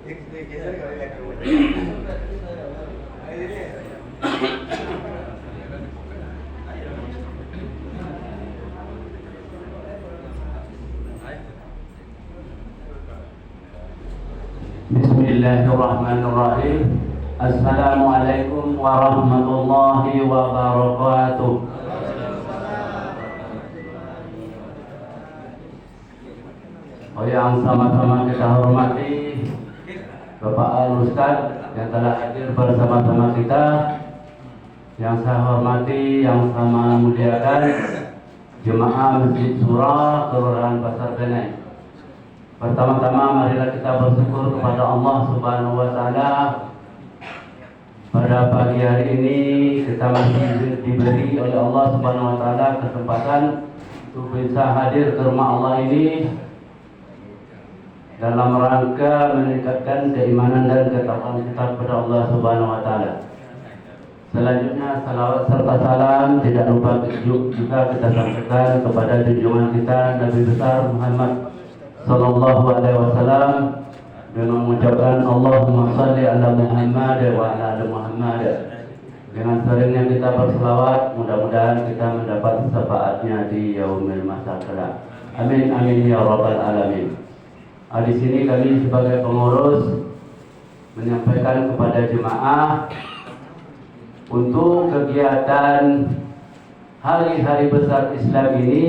Bismillahirrahmanirrahim. Assalamualaikum warahmatullahi wabarakatuh. Yang sama-sama kita hormati Bapak Al-Ustaz yang telah hadir bersama-sama kita, yang saya hormati, yang sama muliakan jemaah Masjid Surah Kelurahan Pasar Benai. Pertama-tama marilah kita bersyukur kepada Allah Subhanahu wa taala. Pada pagi hari ini kita masih diberi oleh Allah Subhanahu wa taala kesempatan untuk bisa hadir ke rumah Allah ini dalam rangka meningkatkan keimanan dan ketakwaan kita kepada Allah Subhanahu wa taala. Selanjutnya salawat serta salam tidak lupa juga kita sampaikan kepada junjungan kita Nabi besar Muhammad sallallahu alaihi wasallam dengan mengucapkan Allahumma shalli ala Muhammad wa ala ali Muhammad. Dengan seringnya kita berselawat, mudah-mudahan kita mendapat syafaatnya di yaumil mahsyar kelak. Amin amin ya rabbal alamin. Di sini kami sebagai pengurus menyampaikan kepada jemaah untuk kegiatan hari-hari besar Islam ini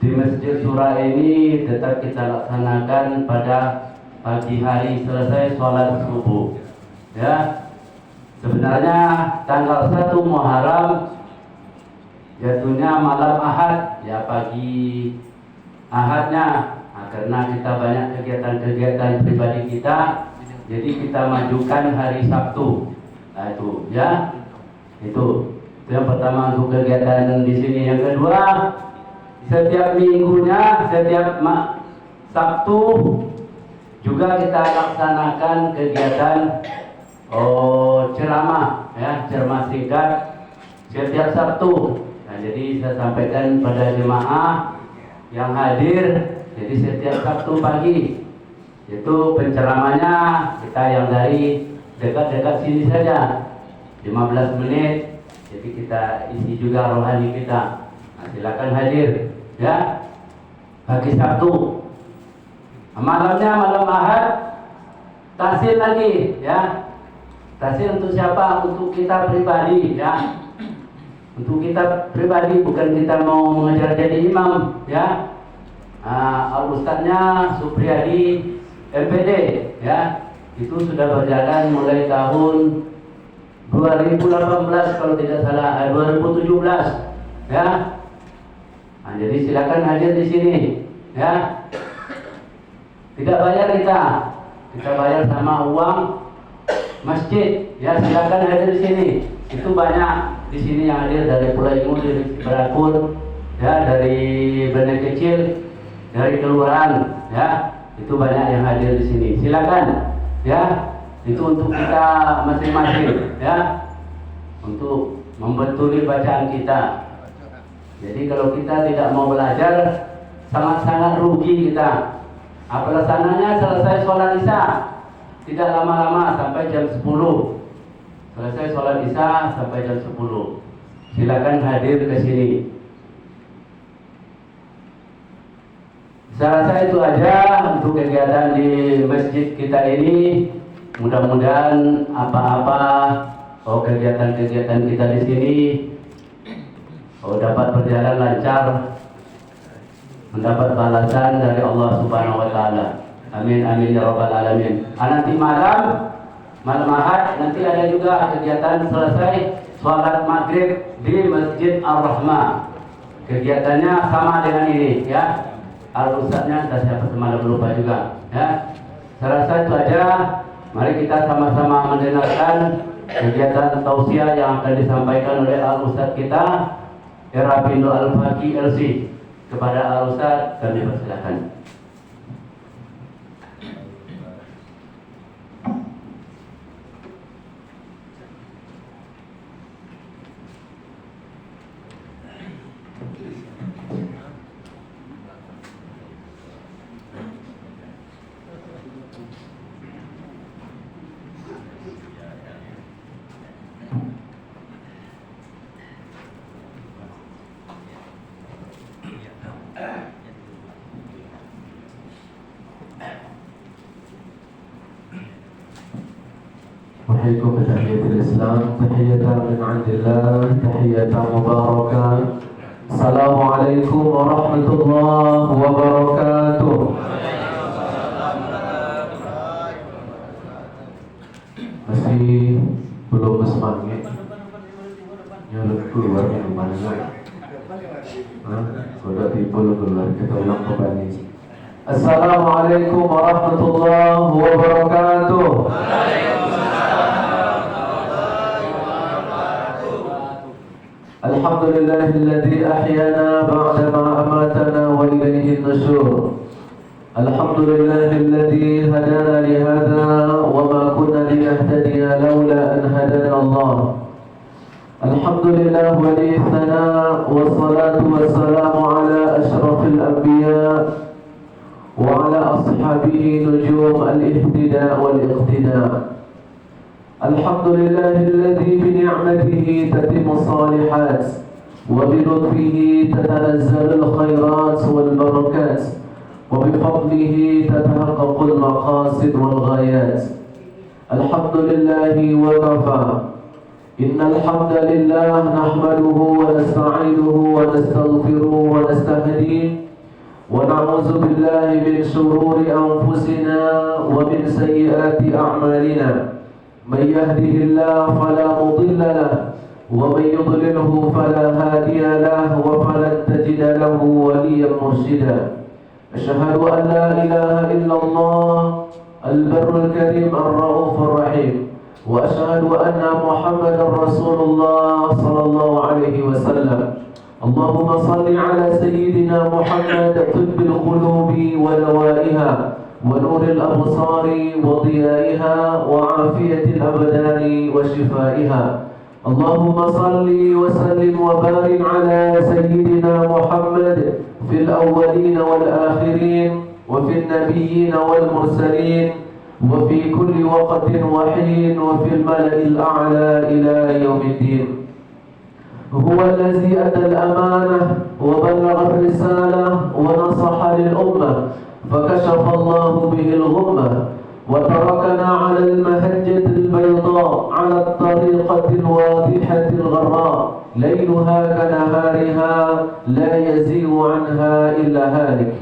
di Masjid Surah ini tetap kita laksanakan pada pagi hari selesai sholat subuh. Ya, sebenarnya tanggal 1 Muharram jatuhnya malam Ahad, ya pagi Ahadnya. Karena kita banyak kegiatan-kegiatan pribadi kita, jadi kita majukan hari Sabtu. Nah, itu ya, itu yang pertama untuk kegiatan di sini. Yang kedua, setiap minggunya, setiap Sabtu juga kita laksanakan kegiatan ceramah, ya, ceramah singkat setiap Sabtu. Nah, jadi saya sampaikan pada jemaah yang hadir. Jadi setiap Sabtu pagi itu penceramahnya kita yang dari dekat-dekat sini saja 15 menit. Jadi kita isi juga rohani kita. Nah, silakan hadir ya pagi Sabtu. Malamnya malam Ahad tahsil lagi ya. Tahsil untuk siapa? Untuk kita pribadi ya. Untuk kita pribadi, bukan kita mau mengajar jadi imam ya. Al-Ustadznya Supriyadi MPD ya, itu sudah berjalan mulai tahun 2018 kalau tidak salah, 2017 ya. Nah, jadi silakan hadir di sini ya. Tidak bayar kita bayar sama uang masjid ya. Silakan hadir di sini. Itu banyak di sini yang hadir dari Pulau Imu, dari Berakun ya, dari Benek Kecil, dari kelurahan ya, itu banyak yang hadir di sini. Silakan ya, itu untuk kita masing-masing ya, untuk membetuli bacaan kita. Jadi kalau kita tidak mau belajar, sangat-sangat rugi kita. Pelaksananya selesai sholat isya, tidak lama-lama sampai jam 10. Selesai sholat isya sampai jam 10. Silakan hadir ke sini. Saya rasa itu aja untuk kegiatan di masjid kita ini. Mudah-mudahan apa-apa kegiatan-kegiatan kita di sini dapat berjalan lancar, mendapat balasan dari Allah Subhanahu wa taala. Amin amin ya rabbal alamin. Nanti malam Ahad nanti ada juga kegiatan selesai sholat maghrib di Masjid Ar-Rahmah. Kegiatannya sama dengan ini ya. Al-Ustadznya dan siapa semalam lupa juga ya. Saya rasa itu aja. Mari kita sama-sama mendengarkan kegiatan tausiah yang akan disampaikan oleh Al-Ustadz kita Erapindo Al-Faqih LC. Kepada Al-Ustadz kami persilakan. أحييكم بتحية الإسلام، تحية من عند الله، تحية مباركة. السلام عليكم ورحمة الله وبركاته. Masih belum semangat, nyuruh keluar minumannya. Udah timbul keluar, kita ulang kembali. Assalamualaikum warahmatullahi wabarakatuh. Alhamdulillahilladzi ahyana ba'dama amatana wa ilayhi nusyur. Alhamdulillahilladzi hadana li hadza wa ma kunna linahtadiya laula an hadana Allah. Alhamdulillah wa li thana wa salatu wa salamu ala asyrafil anbiya wa ala ashabihi nujum al-ihtida wal iqtida. Alhamdulillahilladzi bi ni'matihi tatimmu shalihat wa bi lutfihi tatanazzalu al-khairat wal barakat wa bi fadlihi tatahaqqaqu al-maqasid wal ghayat. Alhamdulillahi wa kafa. Innal hamdalillah nahmaduhu wa nasta'inuhu wa nastaghfiruhu wa nastahdihi wa na'udzu billahi min shururi anfusina wa min sayyiati a'malina. من يهده الله فلا مضل له ومن يضلله فلا هادي له وفلن تجد له وليا مرشدا. أشهد أن لا إله إلا الله البر الكريم الرؤوف الرحيم وأشهد أن محمدا رسول الله صلى الله عليه وسلم. اللهم صل على سيدنا محمد طب القلوب ودوائها ونور الأبصار وضيائها وعافية الأبدان وشفائها. اللهم صل وسلم وبارك على سيدنا محمد في الأولين والآخرين وفي النبيين والمرسلين وفي كل وقت وحين وفي الملأ الأعلى إلى يوم الدين. هو الذي أدى الأمانة وبلغ الرسالة ونصح للأمة فكشف الله به الغمة وتركنا على المهجة البيضاء على الطريقة الواضحة الغراء ليلها كنهارها لا يزيغ عنها إلا هالك.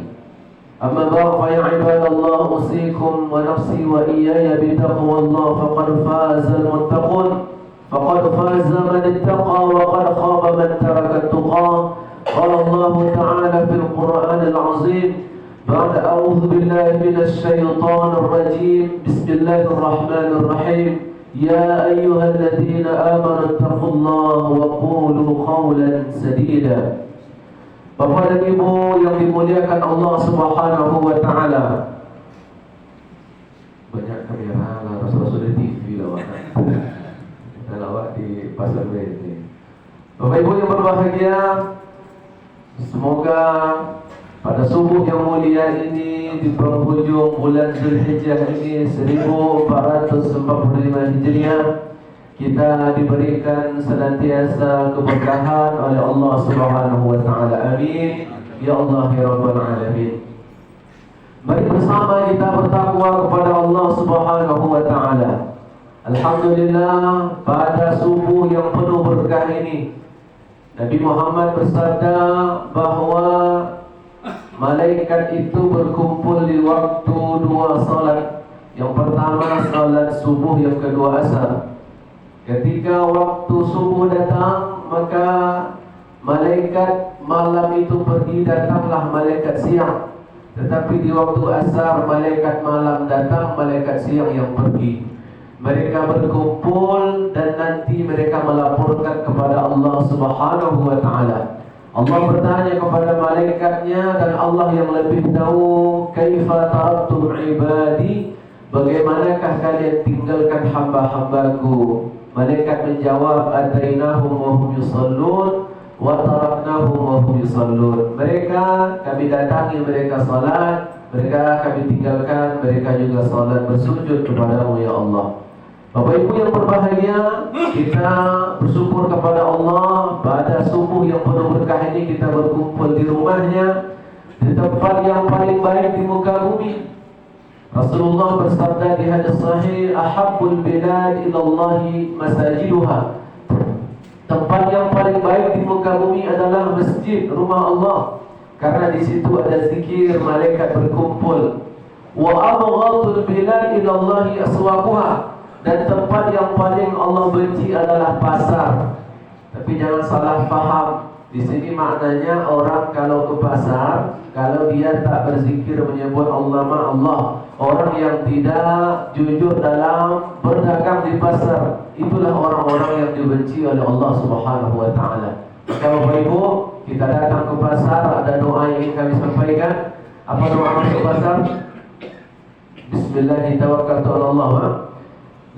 أما بعد فيا عباد الله أوصيكم ونفسي وإياي بتقوى الله فقد فاز المتقون. فقد فاز من اتقى وقد خاب من ترك التقى. قال الله تعالى في القرآن العظيم بعد أعوذ بالله من الشيطان الرجيم بسم الله الرحمن الرحيم يا أيها الذين آمنوا اتقوا الله وقولوا قولا سديدا. Bapak dan Ibu yang dimuliakan Allah Subhanahu wa taala. Banyak kamera lah, Rasul-Rasul di TV lawak. Kita lawak di pasar BT. Bapak Ibu yang berbahagia, semoga pada subuh yang mulia ini di penghujung bulan Zulhijjah ini 1445 Hijriah kita diberikan senantiasa keberkahan oleh Allah Subhanahu wa taala. Amin ya Allah ya rabbal alamin. Mari bersama kita bertakwa kepada Allah Subhanahu wa taala. Alhamdulillah pada subuh yang penuh berkah ini Nabi Muhammad bersabda bahwa malaikat itu berkumpul di waktu dua salat. Yang pertama salat subuh, yang kedua asar. Ketika waktu subuh datang, maka malaikat malam itu pergi, datanglah malaikat siang. Tetapi di waktu asar malaikat malam datang, malaikat siang yang pergi. Mereka berkumpul dan nanti mereka melaporkan kepada Allah Subhanahu wa taala. Allah bertanya kepada malaikatnya dan Allah yang lebih tahu, kaifa taraktum ibadi, bagaimanakah kalian tinggalkan hamba-hambaku? Malaikat menjawab, atainahum wa hum yusallun wa taraknahum wa hum yusallun. Mereka kami datangi, mereka salat, mereka kami tinggalkan, mereka juga salat bersujud kepadamu ya Allah. Bapak Ibu yang berbahagia, kita bersyukur kepada Allah pada subuh yang penuh berkah ini kita berkumpul di rumahnya, di tempat yang paling baik di muka bumi. Rasulullah bersabda di hadis sahih, ahabbul bilad ilallahi masajiduha. Tempat yang paling baik di muka bumi adalah masjid, rumah Allah, karena di situ ada zikir, malaikat berkumpul. Wa abghadul bilad ilallahi aswaquha. Dan tempat yang paling Allah benci adalah pasar. Tapi jangan salah faham. Di sini maknanya orang kalau ke pasar, kalau dia tak berzikir menyebut Allah Allah, orang yang tidak jujur dalam berdagang di pasar, itulah orang-orang yang dibenci oleh Allah Subhanahu wa taala. Maka Bapak Ibu, kita datang ke pasar, ada doa yang ingin kami sampaikan. Apa doa masuk pasar? Bismillahirrahmanirrahim.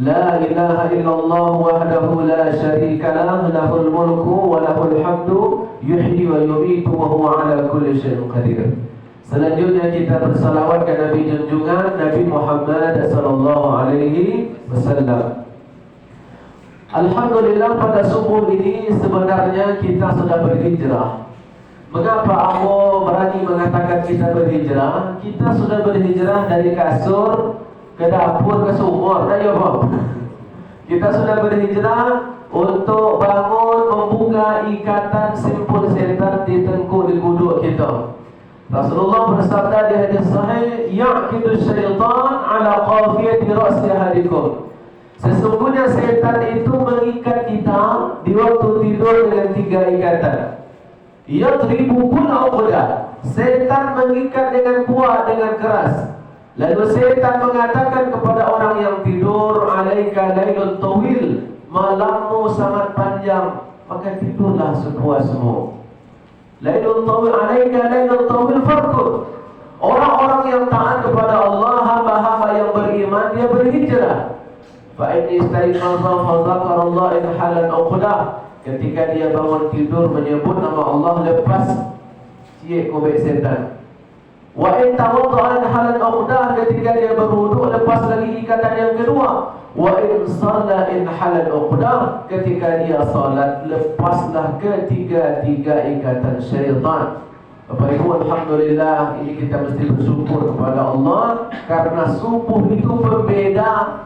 La ilaha illallah wahdahu la syarika lah, lahul mulku wa lahul hamdu, yuhyi wa yumiitu wa huwa ala kulli syai'in qadir. Selanjutnya kita bersalawat ke Nabi junjungan Nabi Muhammad sallallahu alaihi wasallam. Alhamdulillah, pada subuh ini sebenarnya kita sudah berhijrah. Mengapa aku berani mengatakan kita berhijrah? Kita sudah berhijrah dari kasur ke dapur, ke sumur, ya Bob. Kita sudah berhijrah untuk bangun membuka ikatan simpul setan di tengkuk, di guduk kita. Rasulullah bersabda di hadis sahih, yaqidu syaitan ala qafiyati ra'si ahadikum. Sesungguhnya setan itu mengikat kita di waktu tidur dengan 3 ikatan. Yadribu kulla uqdah. Setan mengikat dengan kuat, dengan keras. Lalu setan mengatakan kepada orang yang tidur, alaika lailun tawil, malammu sangat panjang, maka tidurlah sepuasmu. Lailun tawil, alaika lailun tawil farqud. Orang-orang yang taat kepada Allah, hamba-hamba yang beriman, dia berhijrah. Fa in istaiqaza fa dzakarallaha in halan uqdah. Ketika dia bangun tidur menyebut nama Allah, lepas ciek kobek setan. Wa in tawadda'a halan uqdah, ketika dia berwudu lepas lagi ikatan yang kedua. Wa in shalla in halan uqdah, ketika dia salat lepaslah ketiga-tiga ikatan syaitan. Bapak Ibu, alhamdulillah, ini kita mesti bersyukur kepada Allah karena subuh itu berbeda.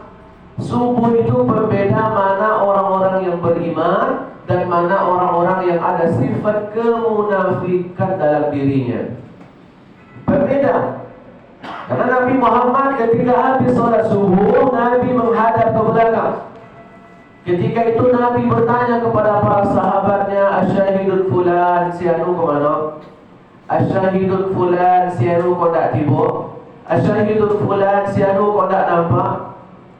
Subuh itu berbeda mana orang-orang yang beriman dan mana orang-orang yang ada sifat kemunafikan dalam dirinya. Berbeda. Karena Nabi Muhammad ketika habis sholat subuh, Nabi menghadap ke belakang. Ketika itu Nabi bertanya kepada para sahabatnya, asyahidun fulan sianu ke mana? Asyahidun fulan sianu kau tak tiba? Asyahidun fulan sianu kau tak nampak?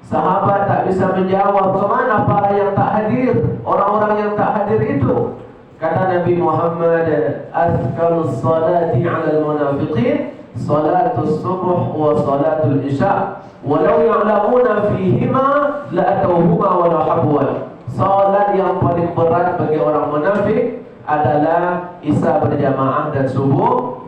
Sahabat tak bisa menjawab, kemana para yang tak hadir, orang-orang yang tak hadir itu. Kata Nabi Muhammad, azkalus salati 'alal munafiqin salatus subuh wa salatul isya, walau ya'lamuna fihima la atawhuma walau habwan. Salat yang paling berat bagi orang munafik adalah isya berjamaah dan subuh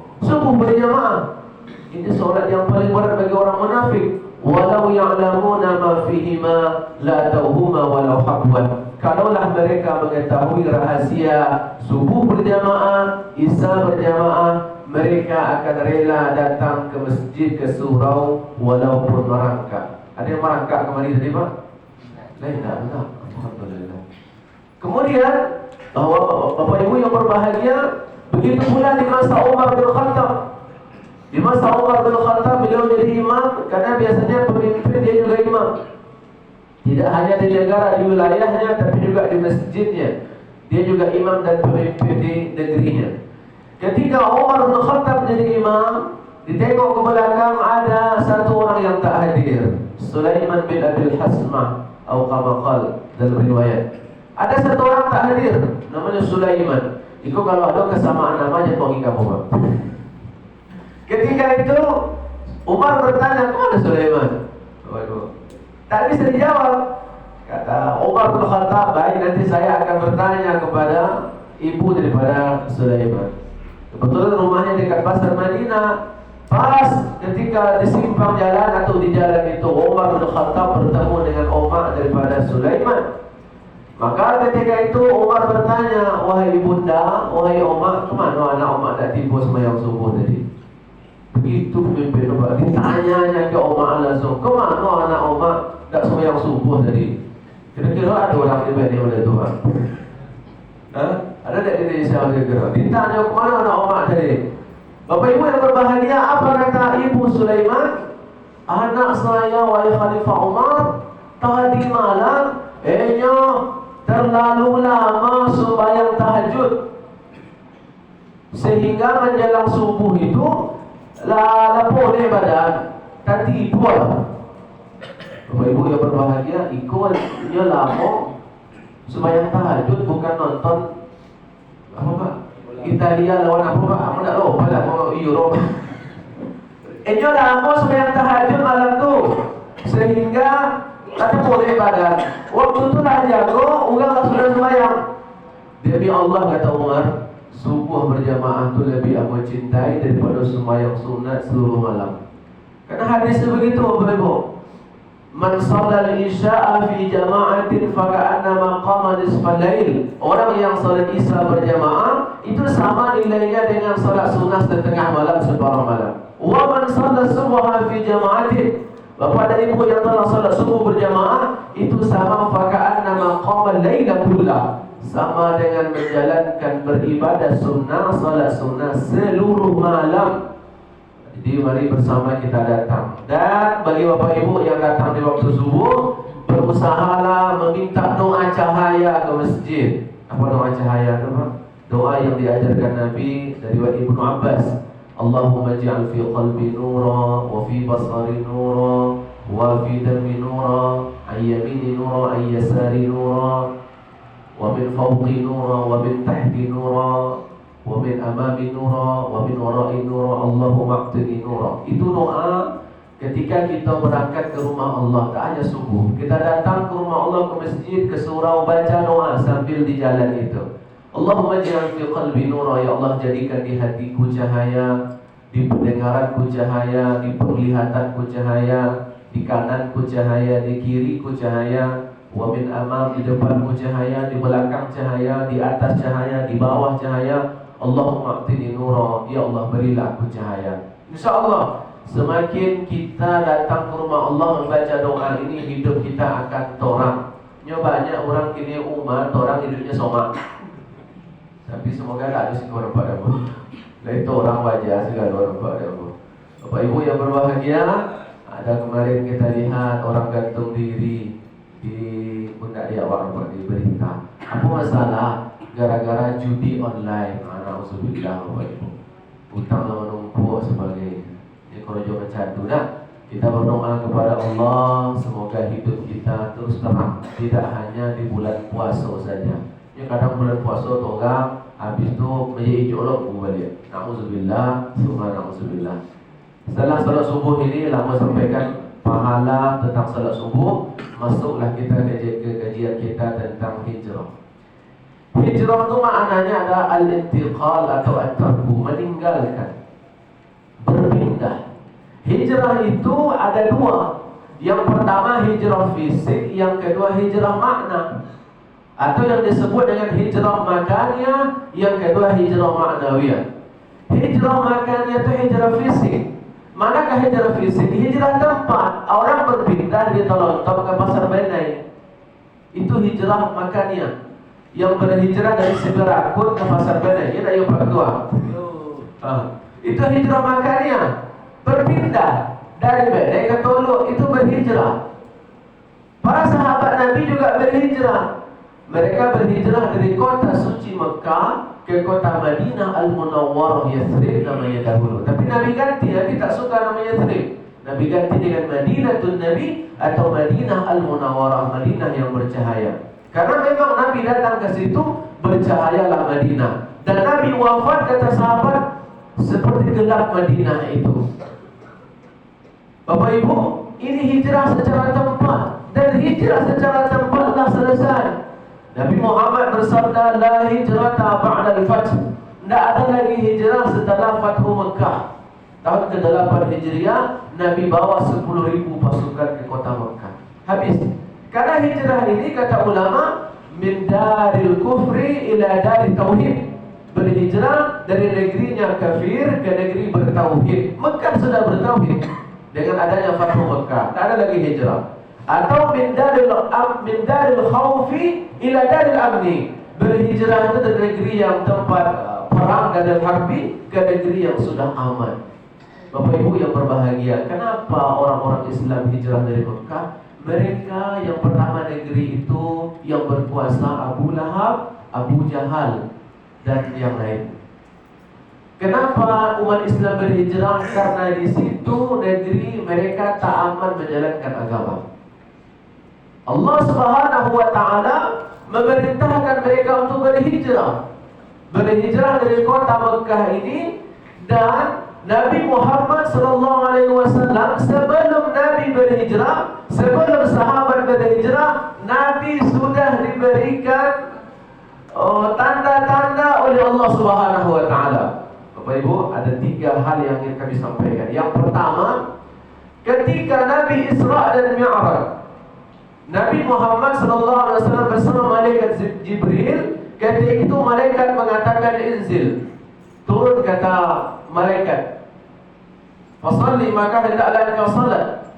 berjamaah. Ini salat yang paling berat bagi orang munafik. Walau ya'lamuna ma fihima la atawhuma walau habwan. Kalaulah mereka mengetahui rahasia subuh berjamaah, isya berjamaah, mereka akan rela datang ke masjid, ke surau, walaupun merangkak. Ada yang merangkak kemari tadi Pak? Tidak. Alhamdulillah. Kemudian, Bapak Ibu yang berbahagia, begitu pula di masa Umar bin Khattab. Di masa Umar bin Khattab beliau jadi imam, karena biasanya pemimpin dia juga imam. Tidak hanya di negara, di wilayahnya, tapi juga di masjidnya. Dia juga imam dan pemimpin di negerinya. Ketika Umar bin Khattab menjadi imam, ditengok ke belakang ada satu orang yang tak hadir, Sulaiman bin Abil Hasmah atau kama qal dalam riwayat. Ada satu orang tak hadir, namanya Sulaiman. Itu kalau ada kesamaan namanya bagi kamu Pak. Ketika itu Umar bertanya, kemana Sulaiman? Tak bisa dijawab. Kata Umar bin Khattab, baik, nanti saya akan bertanya kepada ibu daripada Sulaiman. Kebetulan rumahnya dekat pasar Madinah. Pas ketika di simpang jalan atau di jalan itu, Umar bin Khattab bertemu dengan omak daripada Sulaiman. Maka ketika itu Umar bertanya, wahai ibunda, wahai omak, kemana anak omak tak tiba sembahyang subuh tadi? Begitu pemimpin Umar ditanyanya ke omak langsung, "Ke mana anak Omar tak sembahyang subuh tadi?" Kira-kira ada orang di Bani oleh Tuhan. Ada tak di Indonesia kira-kira? Ditanya, "Ke mana anak Omar tadi?" Bapak Ibu yang berbahagia, apa kata Ibu Sulaiman? "Anak saya, wahai Khalifah Umar, tadi malam terlalu lama sembahyang tahajud, sehingga menjelang subuh itu lapor di badan, tak tidur." Bapak Ibu yang berbahagia, ikutnya lama sembahyang tahajud, bukan nonton apa Pak? Italia lawan apa Pak? Aku tak lupa lah, Euro. Enyo lama sembahyang tahajud malam tu, sehingga tak boleh badan. Waktu tu lah jago, orang sudah sembahyang. Demi Allah, kata Umar, subuh berjamaah tu lebih aku cintai daripada sembahyang sunat seluruh malam. Karena hadisnya begitu, Bapak Ibu. Man shallal isya'a fi jama'atin faka'annama qama nisfal lail. Orang yang salat isya berjamaah itu sama nilainya dengan salat sunat setengah malam, separuh malam. Wa man shallal subha fi jama'atin, Bapak dan Ibu yang telah salat subuh berjamaah, itu sama faka'annama qama laila kullah, sama dengan menjalankan beribadah sunnah, salat sunnah seluruh malam. Jadi mari bersama kita datang. Dan bagi Bapak Ibu yang datang di waktu subuh, berusahalah meminta doa cahaya ke masjid. Apa doa cahaya itu Pak? Doa yang diajarkan Nabi dari Ibnu Abbas. Allahumma ij'al fi qalbi nura, wa fi basari nura, wa fi dami nura, an yamini nura, an yasari nura, wa min fawqi nura, wa min tahti nura, wa min amami nura, wa min wara'i nura, Allahumma aqtini nura. Itu doa ketika kita berangkat ke rumah Allah, tak hanya subuh. Kita datang ke rumah Allah, ke masjid, ke surau, baca doa sambil di jalan itu. Allahumma ij'al fi qalbi nura, ya Allah jadikan di hatiku cahaya, di pendengaranku cahaya, di penglihatanku cahaya, di kananku cahaya, di kiriku cahaya, wa min amam, di depanku cahaya, di belakang cahaya, di atas cahaya, di bawah cahaya. Allahumma aqtini nura, ya Allah berilah aku cahaya. InsyaAllah semakin kita datang ke rumah Allah membaca doa ini, hidup kita akan torang. Banyak orang kini umat, orang hidupnya somak. Tapi semoga tak ada sikor pada mu. Dari itu orang wajah segala orang pada mu. Bapak Ibu yang berbahagia, ada kemarin kita lihat orang gantung diri di pundak dia awak di berita. Apa masalah? Gara-gara judi online. Alhamdulillah Bapak Ibu, utang lama numpuk sebagainya. Ini kalau jauh macam itu dah. Kita berdoa kepada Allah, semoga hidup kita terus terang, tidak hanya di bulan puasa saja. Ya kadang bulan puasa tu orang habis tu menjadi jolok balik. Alhamdulillah, subhanallah. Setelah salat subuh ini lama sampaikan pahala tentang salat subuh, masuklah kita ke kajian kita tentang hijrah. Hijrah itu maknanya adalah al-intiqal atau at-tarku, meninggalkan, berpindah. Hijrah itu ada dua. Yang pertama hijrah fisik, yang kedua hijrah makna, atau yang disebut dengan hijrah makaniyah, yang kedua hijrah ma'nawiyah. Hijrah makaniyah itu hijrah fisik. Manakah hijrah fisik? Hijrah tempat. Orang berpindah di Tolontong ke Pasar Benai, itu hijrah makaniyah. Yang berhijrah dari Seberakut ke Pasar Benai, ya yang kedua. Itu hijrah makaniyah, berpindah dari Benai ke Tolok, itu berhijrah. Para sahabat Nabi juga berhijrah. Mereka berhijrah dari kota suci Mekah ke kota Madinah Al-Munawwarah, Yathrib namanya dahulu. Tapi Nabi ganti, Nabi tak suka nama Yathrib. Nabi ganti dengan Madinatun Nabi atau Madinah Al-Munawwarah, Madinah yang bercahaya. Karena memang Nabi datang ke situ, bercahayalah Madinah. Dan Nabi wafat, kata sahabat, seperti gelap Madinah itu. Bapak Ibu, ini hijrah secara tempat. Dan hijrah secara tempatlah selesai. Nabi Muhammad bersabda, la hijrata ba'da al-fath. Tidak ada lagi hijrah setelah Fathu Mekah. Tahun ke-8 Hijriah, Nabi bawa 10.000 pasukan ke kota Mekah. Habis. Karena hijrah ini kata ulama, min daril kufri ila daril tauhid. Berhijrah dari negerinya kafir ke negeri bertauhid. Mekah sudah bertauhid. dengan adanya Fathu Mekah, tak ada lagi hijrah. Atau min daril khawfi ila daril amni, berhijrah itu dari negeri yang tempat perang dan harbi ke negeri yang sudah aman. Bapak Ibu yang berbahagia, kenapa orang-orang Islam hijrah dari Mekah? Mereka yang pertama negeri itu yang berkuasa Abu Lahab, Abu Jahal, dan yang lain. Kenapa umat Islam berhijrah? Karena di situ negeri mereka tak aman menjalankan agama. Allah Subhanahu wa taala memerintahkan mereka untuk berhijrah. Berhijrah dari kota Mekah ini, dan Nabi Muhammad SAW sebelum Nabi berhijrah, sebelum sahabat berhijrah, Nabi sudah diberikan tanda-tanda oleh Allah Subhanahu wa taala. Bapak Ibu, ada 3 hal yang ingin kami sampaikan. Yang pertama, ketika Nabi Isra dan Mi'raj, Nabi Muhammad SAW bersama malaikat Jibril, ketika itu malaikat mengatakan inzil, turun kata malaikat, fasalli, maka hendaklah engkau salat.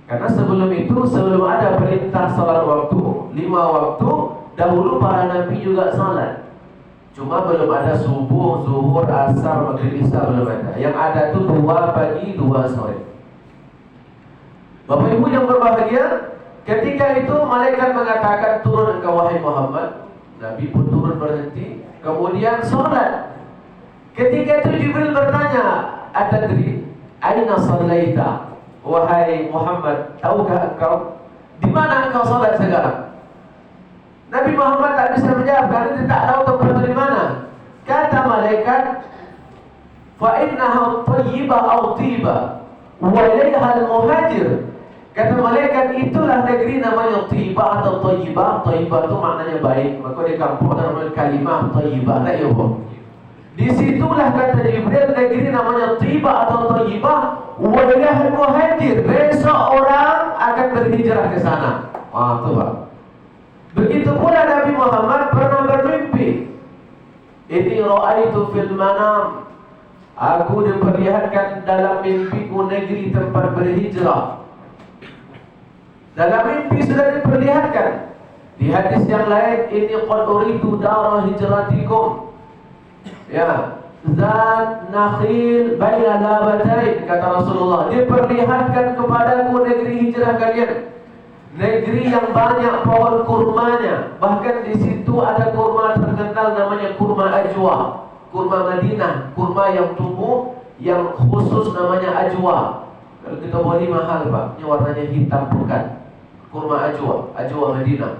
Karena sebelum itu, sebelum ada perintah salat waktu, 5 waktu, dahulu para nabi juga salat. Cuma belum ada subuh, zuhur, asar, maghrib, isya, belum ada. Yang ada itu 2 pagi, 2 sore. Bapak Ibu yang berbahagia, ketika itu malaikat mengatakan turun engkau wahai Muhammad. Nabi pun turun berhenti, kemudian salat. Ketika itu Jibril bertanya, atadri aina sallaita? Wahai Muhammad, tahukah engkau di mana engkau salat sekarang? Nabi Muhammad tak bisa menjawab karena dia tak tahu tempat di mana. Kata malaikat, fa innaha thayyibah aw tiba wa ilayha al-muhajir. Kata malaikat, itulah negeri namanya Thayyibah atau Thayyibah. Thayyibah itu maknanya baik, maka di kampung ada namanya kalimah Thayyibah. Tak ya, di situlah kata Jibril negeri namanya Thayyibah atau Thayyibah wa ilayha al-muhajir. Besok orang akan berhijrah ke sana. Itu Pak. Begitu pula Nabi Muhammad pernah bermimpi. Ini ra'aitu fil manam, aku diperlihatkan dalam mimpiku negeri tempat berhijrah. Dalam mimpi sudah diperlihatkan. Di hadis yang lain, ini qad uridu dara hijratikum. Ya, zat nakhil baina labatain, kata Rasulullah. Diperlihatkan kepadaku negeri hijrah kalian. Negeri yang banyak pohon kurmanya. Bahkan di situ ada kurma terkenal namanya kurma ajwa, kurma Madinah, kurma yang tumbuh yang khusus namanya ajwa. Kalau kita beli mahal Pak, ini warnanya hitam bukan. Kurma ajwa, ajwa Madinah.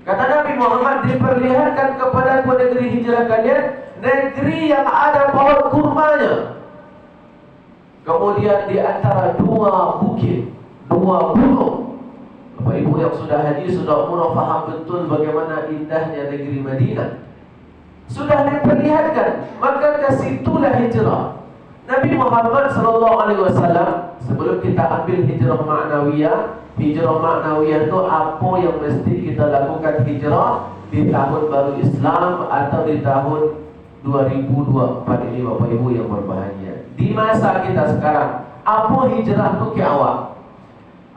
Kata Nabi Muhammad, diperlihatkan kepadaku negeri hijrah kalian, negeri yang ada pohon kurmanya. Kemudian di antara 2 bukit, 2 gunung. Bapak Ibu yang sudah haji, sudah umrah, faham betul bagaimana indahnya negeri Madinah. Sudah diperlihatkan, maka kesitulah hijrah. Nabi Muhammad SAW, sebelum kita ambil hijrah ma'nawiyah itu apa yang mesti kita lakukan hijrah di tahun baru Islam atau di tahun 2024 ini, Bapak Ibu yang berbahagia. Di masa kita sekarang, apa hijrah itu ke awal?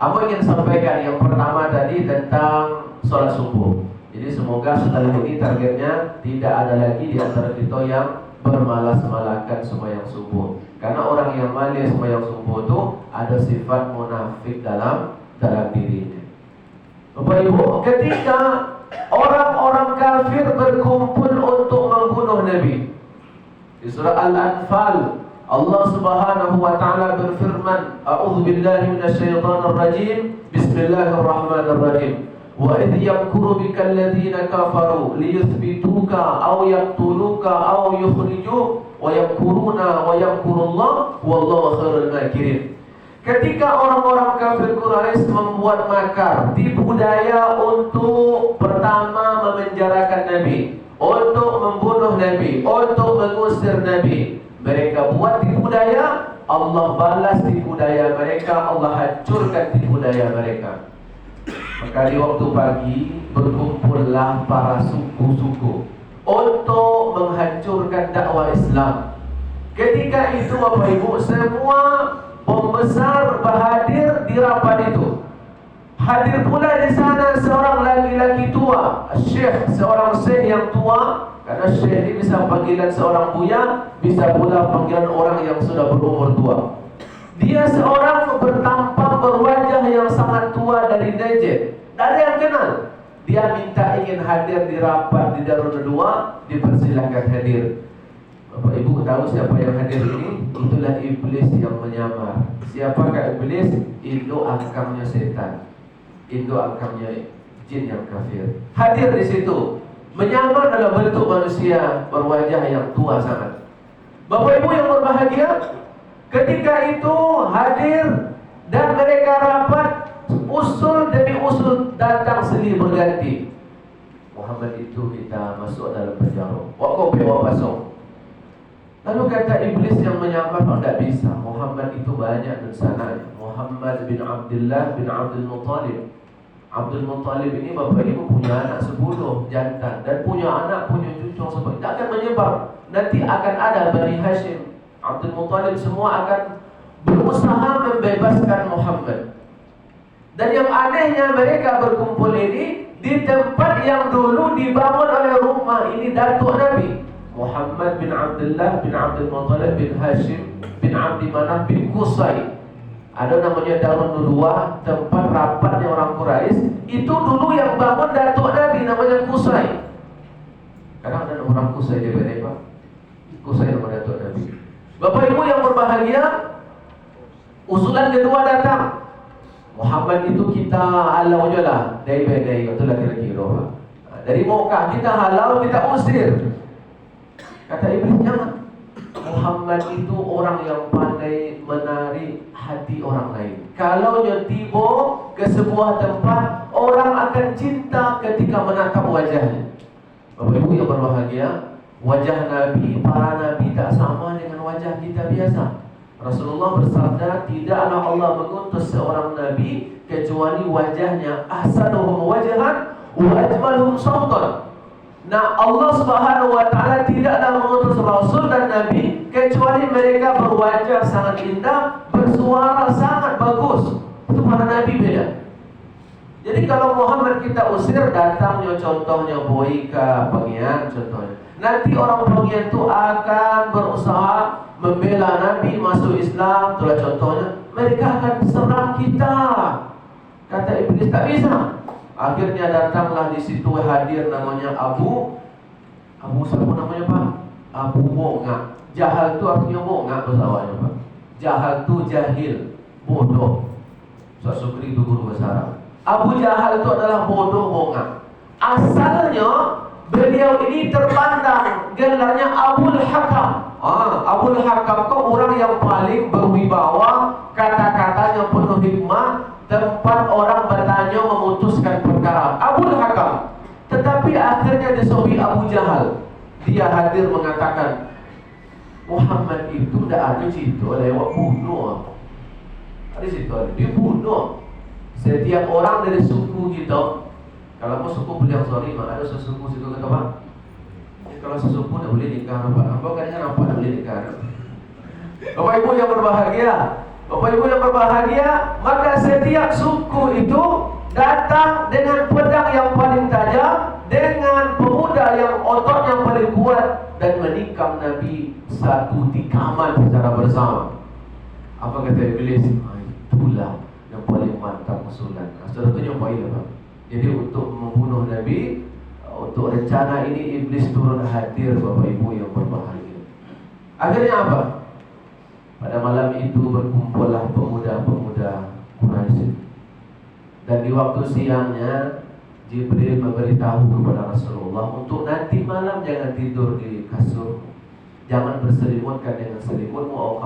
Apa ingin sampaikan? Yang pertama tadi tentang sholat subuh. Jadi semoga setelah ini targetnya tidak ada lagi di antara kita yang bermalas-malakan sembahyang subuh. Karena orang yang malas sembahyang subuh itu ada sifat munafik dalam dirinya. Bapak Ibu, ketika orang-orang kafir berkumpul untuk membunuh Nabi, di surah Al-Anfal Allah Subhanahu wa taala berfirman, A'udzu billahi minasyaitonir rajim. Bismillahirrahmanirrahim. Wa idh yamkuru bikal ladzina kafaru liyuthbituka aw yaqtuluka aw yukhrijuk wa yamkuruna wa yamkurullah wallahu khairul makirin. Ketika orang-orang kafir Quraisy membuat makar, tipu daya untuk pertama memenjarakan Nabi, untuk membunuh Nabi, untuk mengusir Nabi. Mereka buat tipu daya, Allah balas tipu daya mereka, Allah hancurkan tipu daya mereka. Maka di waktu pagi berkumpullah para suku-suku untuk menghancurkan dakwah Islam. Ketika itu Bapak Ibu, semua bom besar berhadir di rapat itu. Hadir pula di sana seorang laki-laki tua, syekh, seorang syekh yang tua. Karena syekh ini bisa panggilan seorang buya, bisa pula panggilan orang yang sudah berumur tua. Dia seorang bertampang berwajah yang sangat tua dari Najd. Tak ada yang kenal. Dia minta ingin hadir di rapat di Darul Nadwa, dipersilakan hadir. Bapak Ibu tahu siapa yang hadir ini? Itulah iblis yang menyamar. Siapakah iblis? Itu angkangnya setan. Itu angkangnya jin yang kafir. Hadir di situ, menyamar dalam bentuk manusia berwajah yang tua sangat. Bapak Ibu yang berbahagia, ketika itu hadir dan mereka rapat, usul demi usul datang silih berganti. Muhammad itu kita masuk dalam penjara. Wakobe wapasong. Lalu kata iblis yang menyamar, tidak bisa. Muhammad itu banyak dosananya. Muhammad bin Abdullah bin Abdul Muttalib. Abdul Muttalib ini Bapak Ibu punya anak 10 jantan dan punya anak, punya cucu sebab akan menyebar. Nanti akan ada Bani Hashim. Abdul Muttalib semua akan berusaha membebaskan Muhammad. Dan yang anehnya mereka berkumpul ini di tempat yang dulu dibangun oleh rumah ini datuk Nabi Muhammad bin Abdullah bin Abdul Muttalib bin Hashim bin Abdi Manaf bin Qusay. Ada namanya Darun Nadwa, tempat rapatnya orang Quraisy. Itu dulu yang bangun datuk Nabi namanya Qusay. Karena ada orang Qusay di Pak. Qusay nama datuk Nabi. Bapak Ibu yang berbahagia, usulan kedua datang. Muhammad itu kita halau je lah. Dari itulah kira-kira. Dari Mekah kita halau, kita usir. Kata iblis, jangan. Muhammad itu orang yang pandai menarik hati orang lain. Kalau dia tiba ke sebuah tempat, orang akan cinta ketika menatap wajahnya. Bapak Ibu yang berbahagia, wajah Nabi, para Nabi tak sama dengan wajah kita biasa. Rasulullah bersabda, tidaklah Allah mengutus seorang Nabi kecuali wajahnya ahsanuhum wajhan wa ajmaluhum sautan. Nah, Allah Subhanahu wa taala tidaklah mengutus Rasul dan Nabi kecuali mereka berwajah sangat indah, bersuara sangat bagus. Itu para Nabi beda. Jadi kalau Muhammad kita usir, datangnya contohnya Boyka Pengian contohnya. Nanti orang Pengian itu akan berusaha membela Nabi masuk Islam, itulah contohnya. Mereka akan serang kita. Kata iblis tak bisa. Akhirnya datanglah di situ hadir namanya Abu siapa namanya Pak? Abu Bongak. Jahal itu artinya bongak bahasa awalnya Pak. Jahal itu jahil, bodoh. Ustaz Sukri itu guru bahasa Arab. Abu Jahal itu adalah bodoh bongak. Asalnya beliau ini terpandang gelarnya Abul Hakam. Abul Hakam itu orang yang paling berwibawa, kata-katanya penuh hikmah, tempat orang bertanya memutuskan perkara. Abul Hakam. Tetapi akhirnya disobi Abu Jahal. Dia hadir mengatakan, Muhammad itu tidak ada cerita lewat bunuh. Ada cerita, dia bunuh. Setiap orang dari suku kita, kalau mau suku beliau sorry, ada sesuku situ kata Pak. Kalau sesuku tidak boleh nikah, Pak. Apa kadang apa tidak boleh nikah? Bapak Ibu yang berbahagia, Bapak Ibu yang berbahagia, maka setiap suku itu datang dengan pedang yang paling tajam, dengan pemuda yang ototnya paling kuat, dan menikam Nabi satu tikaman secara bersama. Apa kata iblis? Itulah yang paling mantap usulan. Saudara tu nyobain Pak. Jadi untuk membunuh Nabi, untuk rencana ini iblis turun hadir Bapak Ibu yang berbahagia. Akhirnya apa? Pada malam itu berkumpullah pemuda-pemuda Quraisy. Dan di waktu siangnya Jibril memberitahu kepada Rasulullah untuk nanti malam jangan tidur di kasur, jangan berselimutkan dengan selimutmu.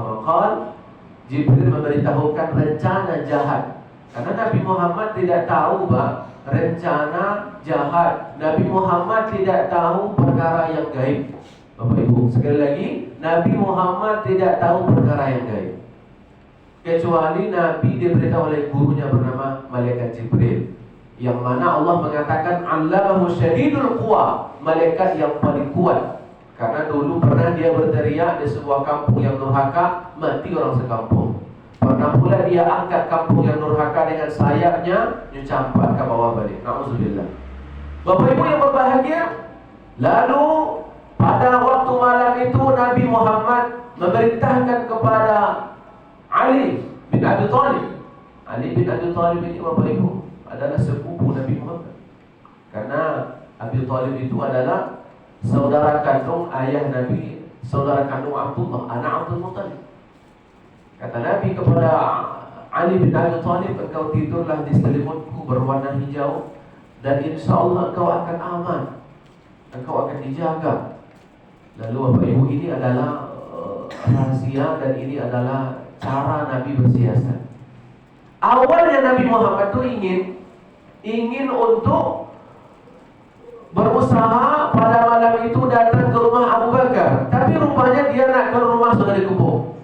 Jibril memberitahukan rencana jahat. Karena Nabi Muhammad tidak tahu rencana jahat. Nabi Muhammad tidak tahu perkara yang gaib. Bapak Ibu, sekali lagi, Nabi Muhammad tidak tahu perkara yang gaib. Kecuali Nabi diberitahu oleh gurunya bernama Malaikat Jibril, yang mana Allah mengatakan Allamahu syadidul quwa, malaikat yang paling kuat. Karena dulu pernah dia berteriak di sebuah kampung yang durhaka, mati orang sekampung. Para Pernah pula dia angkat kampung yang durhaka dengan sayapnya, dia campak ke bawah balik. Na'udzubillah. Bapak Ibu yang berbahagia, lalu pada waktu malam itu Nabi Muhammad memerintahkan kepada Ali bin Abi Thalib. Ali bin Abi Thalib ini Bapak Ibu adalah sepupu Nabi Muhammad. Karena Abi Thalib itu adalah saudara kandung ayah Nabi, saudara kandung Abdullah, anak Abdul Muttalib. Kata Nabi kepada Ali bin Abi Thalib, engkau tidurlah di selimutku berwarna hijau, dan insya Allah engkau akan aman, engkau akan dijaga. Lalu Bapak Ibu, ini adalah rahasia dan ini adalah cara Nabi bersiasat. Awalnya Nabi Muhammad itu ingin untuk berusaha pada malam itu datang ke rumah Abu Bakar, tapi rupanya dia nak ke rumah sudah dikepung.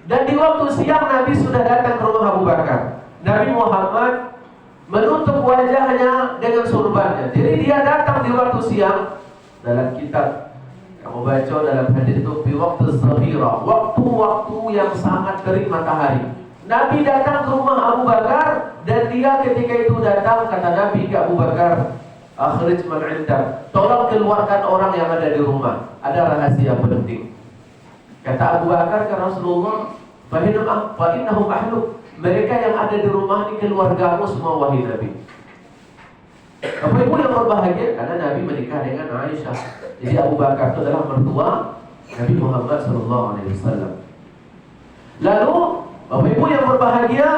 Dan di waktu siang Nabi sudah datang ke rumah Abu Bakar. Nabi Muhammad menutup wajahnya dengan surbannya. Jadi dia datang di waktu siang. Dalam kitab kamu baca dalam hadis itu, di waktu zahira, waktu-waktu yang sangat terik matahari. Nabi datang ke rumah Abu Bakar, dan dia ketika itu datang, kata Nabi ke Abu Bakar, akhrij man indak, tolong keluarkan orang yang ada di rumah, ada rahasia penting. Kata Abu Bakar ke Rasulullah, fa'innahum ahluk, mereka yang ada di rumah ini keluargamu semua, wahai Nabi. Bapak Ibu yang berbahagia, karena Nabi menikah dengan Aisyah. Jadi Abu Bakar itu adalah mertua Nabi Muhammad SAW. Lalu Bapak Ibu yang berbahagia,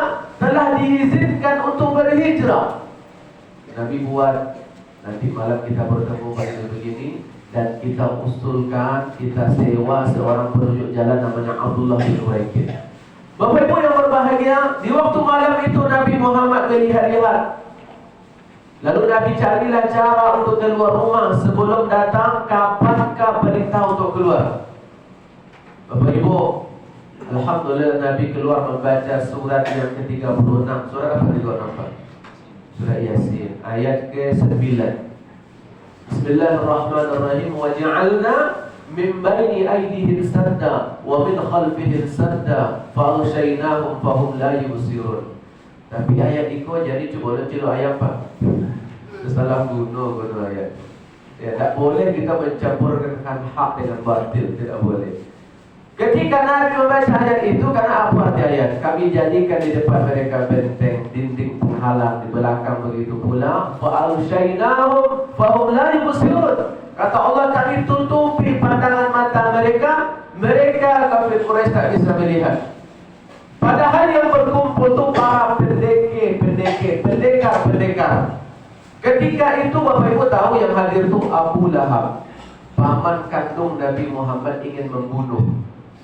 telah diizinkan untuk berhijrah. Nabi buat, nanti malam kita bertemu begini, dan kita usulkan, kita sewa seorang penunjuk jalan namanya Abdullah bin Uraiqid. Bapak Ibu yang berbahagia, di waktu malam itu Nabi Muhammad melihat-lihat. Lalu Nabi carilah cara untuk keluar rumah sebelum datang, kapankah perintah untuk keluar. Bapak Ibu, alhamdulillah Nabi keluar membaca surat yang ke-36. Surat apa juga nampak? Surat Yasin, ayat ke-9. Bismillahirrahmanirrahim. Wa ja'alna min baini aydihim sadda wa min khalfihim sadda fa aghshaynahum fahum la yubsirun. Tapi ayat itu jadi cuba cilo ayat apa? Salah guna ayat. Ya, tak boleh kita mencampurkan hak dengan batil, tidak boleh. Ketika Nabi membaca ayat itu, karena apa arti ayat? Kami jadikan di depan mereka benteng, dinding penghalang, di belakang begitu pula. Fa aghshaynahum fahum la yubsirun. Kata Allah, kami tutupi pandangan mata mereka, mereka kafir Quraisy tak bisa melihat. Padahal yang berkumpul itu para pendekar. Ketika itu Bapak Ibu tahu yang hadir itu Abu Lahab, paman kandung Nabi Muhammad, ingin membunuh.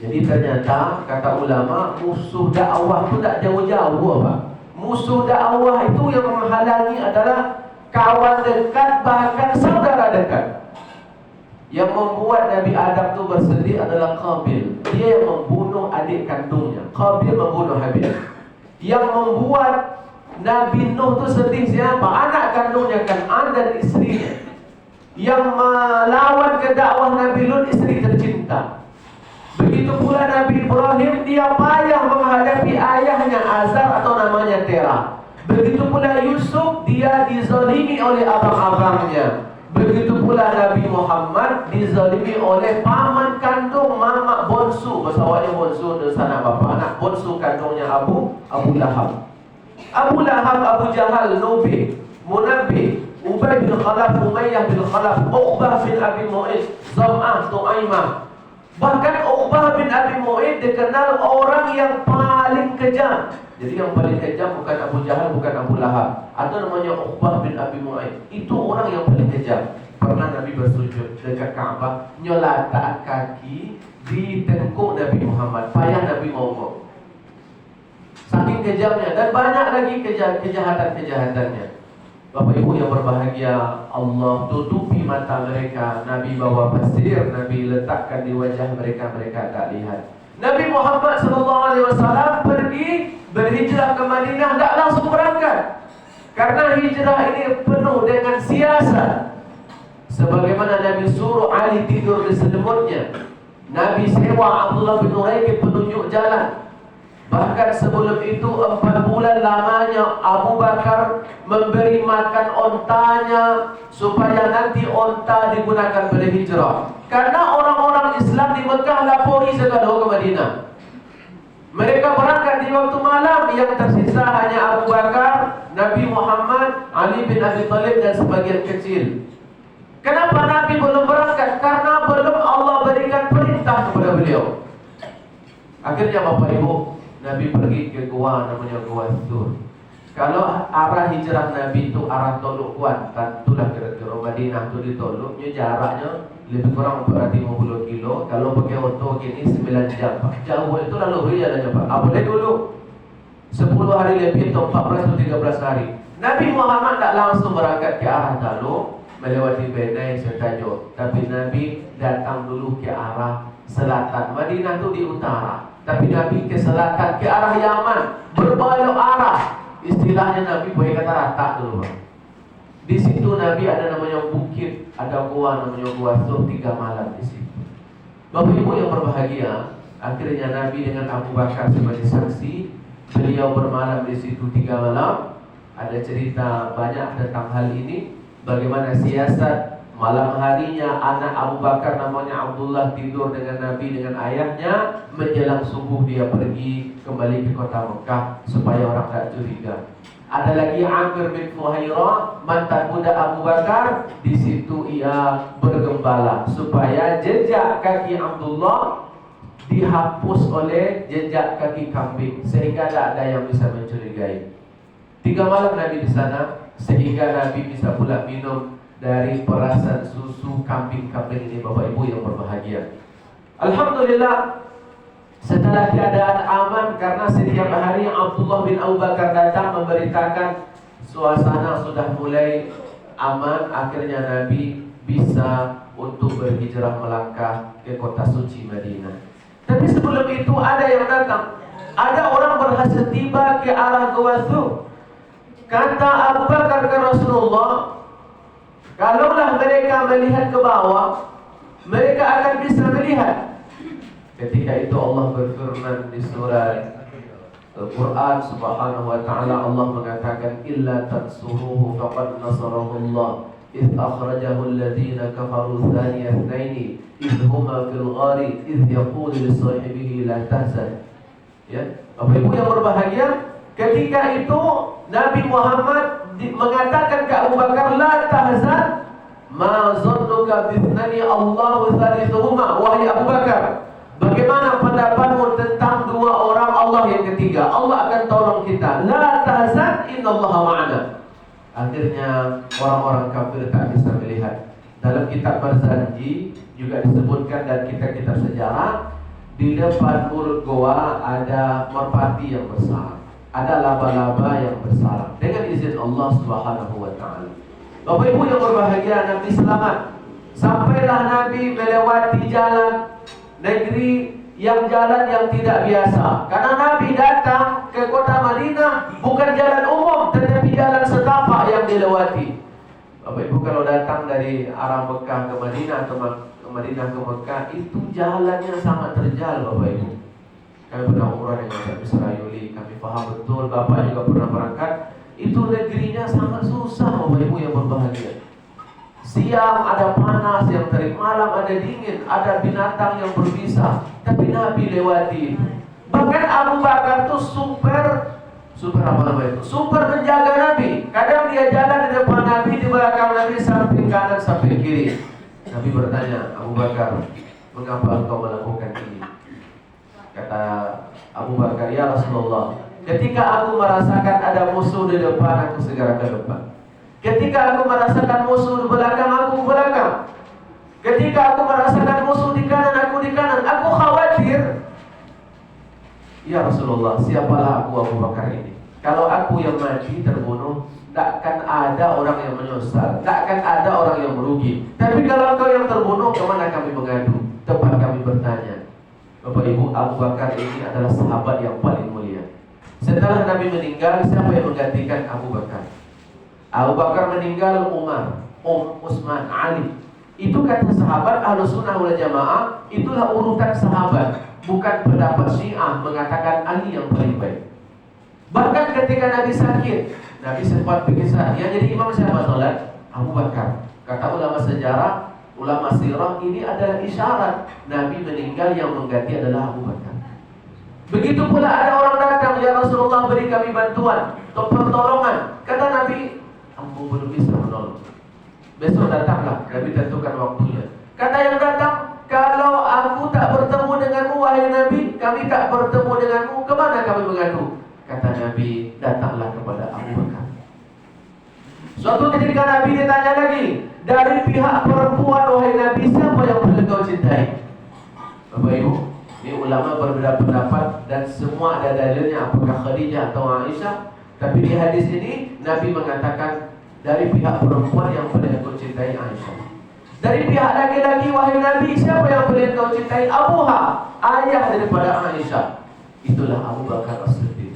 Jadi ternyata kata ulama, musuh dakwah itu tak jauh-jauh Pak. Musuh dakwah itu yang menghalangi adalah kawan dekat, bahkan saudara dekat. Yang membuat Nabi Adam itu bersedih adalah Qabil. Dia yang membunuh adik kandungnya. Qabil membunuh Habil. Yang membuat Nabi Nuh itu sedih siapa? Anak kandungnya Kan'an dan istrinya. Yang melawan ke dakwah Nabi Lut, istri tercinta. Begitu pula Nabi Ibrahim, dia payah menghadapi ayahnya Azar atau namanya Terah. Begitu pula Yusuf, dia dizalimi oleh abang-abangnya. Begitu pula Nabi Muhammad dizalimi oleh paman kandung mama bonsu, bahasa awalnya bonsu dan sana bapa, anak bonsu kandungnya Abu Lahab. Abu Lahab, Abu Jahal, Nubi, Munabbi, Ubay bin Khalaf, Umayyah bin Khalaf, Uqbah bin Abi Mu'id, Zam'ah, Tu'aimah. Bahkan Uqbah bin Abi Mu'id dikenal orang yang paling kejam. Jadi yang paling kejam bukan Abu Jahal, bukan Abu Lahab. Ada namanya Uqbah bin Abi Mu'id. Itu orang yang paling kejam. Pernah Nabi bersujud dekat Ka'bah, nyolatak kaki di tengkuk Nabi Muhammad. Payah Nabi mau. Saking kejamnya, dan banyak lagi kejahatan-kejahatannya. Bapak Ibu yang berbahagia, Allah tutupi mata mereka. Nabi bawa pasir, Nabi letakkan di wajah mereka, mereka tak lihat. Nabi Muhammad SAW pergi berhijrah ke Madinah, tak langsung berangkat. Karena hijrah ini penuh dengan siasat. Sebagaimana Nabi suruh Ali tidur di selimutnya, Nabi sewa Abdullah bin Uraiqid penunjuk jalan. Bahkan sebelum itu 4 bulan lamanya Abu Bakar memberi makan ontanya supaya nanti onta digunakan berhijrah. Karena orang-orang Islam di Mekah lapori sekali ke Madinah. Mereka berangkat di waktu malam, yang tersisa hanya Abu Bakar, Nabi Muhammad, Ali bin Abi Thalib dan sebagian kecil. Kenapa Nabi belum berangkat? Karena belum Allah berikan perintah kepada beliau. Akhirnya Bapak Ibu, Nabi pergi ke gua namanya Gua Thur. Kalau arah hijrah Nabi itu arah Toluk Kuat, tentulah kira-kira Madinah itu di Toluknya jaraknya lebih kurang 450 kilo. Kalau pakai oto gini 9 jam. Jauh itu lalu jalannya Pak. Boleh dulu 10 hari lebih atau 14 atau 13 hari. Nabi Muhammad tak langsung berangkat ke arah Taluk melewati Benai serta Jod, tapi Nabi datang dulu ke arah selatan. Madinah itu di utara, tapi Nabi ke selatan, ke arah Yaman, berbalik arah. Istilahnya Nabi boleh kata rata dulu. Di situ Nabi ada namanya bukit, ada gua namanya Gua Thur, 3 malam di situ. Bapak Ibu yang berbahagia, akhirnya Nabi dengan Abu Bakar sebagai saksi, beliau bermalam di situ 3 malam. Ada cerita banyak tentang hal ini. Bagaimana siasat malam harinya anak Abu Bakar namanya Abdullah tidur dengan Nabi dengan ayahnya. Menjelang subuh dia pergi kembali ke kota Mekah supaya orang tak curiga. Ada lagi Amir bin Fuhairah, mantan budak Abu Bakar. Di situ ia bergembala supaya jejak kaki Abdullah dihapus oleh jejak kaki kambing, sehingga tak ada yang bisa mencurigai. 3 malam Nabi di sana, sehingga Nabi bisa pula minum dari perasan susu kambing-kambing ini. Bapak Ibu yang berbahagia, alhamdulillah, setelah keadaan aman, karena setiap hari Abdullah bin Abu Bakar datang memberitakan suasana sudah mulai aman. Akhirnya Nabi bisa untuk berhijrah melangkah ke kota suci Madinah. Tapi sebelum itu ada yang datang. Ada orang berhasil tiba ke arah Gua Thur. Kata Abu Bakar ke Rasulullah, kalaulah mereka melihat ke bawah, mereka akan bisa melihat. Ketika itu Allah berfirman di surah Al-Quran subhanahu wa ta'ala, Allah mengatakan, illa tansuruhu faqad nasarahu Allah idh akhrajahu alladhina kafaru thaniya ithnaini idh huma fil ghari idh yaqulu li sahibihi la tahzan. Ya, Bapak Ibu yang berbahagia, ketika itu Nabi Muhammad mengatakan ke Abu Bakar, la tahzan, ma zannuka bithnani Allahu thalithuhuma. Wahai Abu Bakar, bagaimana pendapatmu tentang 2 orang Allah yang ketiga? Allah akan tolong kita. La tahzan, innallaha ma'ana. Akhirnya orang-orang kafir tak bisa melihat. Dalam kitab Barzanji juga disebutkan, dan kitab-kitab sejarah, di depan mulut goa ada merpati yang besar, ada laba-laba yang besar, dengan izin Allah Subhanahu wa ta'ala. Bapak Ibu yang berbahagia, Nabi selamat. Sampailah Nabi melewati jalan negeri yang jalan yang tidak biasa. Karena Nabi datang ke kota Madinah bukan jalan umum, tetapi jalan setapak yang dilewati. Bapak Ibu kalau datang dari arah Mekah ke Madinah atau ke Madinah ke Mekah, itu jalannya sangat terjal Bapak Ibu. Kami pernah umrah dengan Pak Israyuli, kami paham betul. Bapak juga pernah berangkat. Itu negerinya sangat susah Bapak Ibu yang berbahagia. Siang ada panas yang terik, malam ada dingin, ada binatang yang berbisa, tapi Nabi lewati. Bahkan Abu Bakar itu super apa namanya itu? Super menjaga Nabi. Kadang dia jalan di depan Nabi, di belakang Nabi, samping kanan, samping kiri. Nabi bertanya, Abu Bakar, mengapa engkau melakukan ini? Kata Abu Bakar, ya Rasulullah, ketika aku merasakan ada musuh di depan, aku segera ke depan. Ketika aku merasakan musuh di belakang, aku ke belakang. Ketika aku merasakan musuh di kanan, aku di kanan. Aku khawatir, ya Rasulullah, siapalah aku Abu Bakar ini? Kalau aku yang mati terbunuh, takkan ada orang yang menyesal, takkan ada orang yang merugi. Tapi kalau engkau yang terbunuh, kemana kami mengadu? Tempat kami bertanya. Bapak Ibu, Abu Bakar ini adalah sahabat yang paling mulia. Setelah Nabi meninggal, siapa yang menggantikan Abu Bakar? Abu Bakar meninggal, Umar, Ali. Itu kata sahabat Ahlus Sunnah wal Jamaah, itulah urutan sahabat. Bukan pendapat Syiah mengatakan Ali yang paling baik. Bahkan ketika Nabi sakit, Nabi sempat berkisah, yang jadi imam siapa solat? Abu Bakar. Kata ulama sejarah, ulama sirah, ini adalah isyarat Nabi meninggal, yang mengganti adalah Abu Bakar. Begitu pula ada orang datang, ya Rasulullah beri kami bantuan atau pertolongan. Kata Nabi, aku belum bisa menolong. Besok datanglah, Nabi tentukan waktunya. Kata yang datang, kalau aku tak bertemu denganmu wahai Nabi, kami tak bertemu denganmu, kemana kami mengadu? Kata Nabi, datanglah kepada Abu Bakar. Suatu ketika Nabi ditanya lagi, dari pihak perempuan wahai Nabi, siapa yang paling kau cintai? Bapak Ibu, ini ulama berbeda pendapat dan semua ada dalilnya, apakah Khadijah atau Aisyah. Tapi di hadis ini Nabi mengatakan dari pihak perempuan yang paling aku cintai Aisyah. Dari pihak laki-laki wahai Nabi, siapa yang paling kau cintai? Abuha, ayah daripada Aisyah. Itulah Abu Bakar As-Siddiq.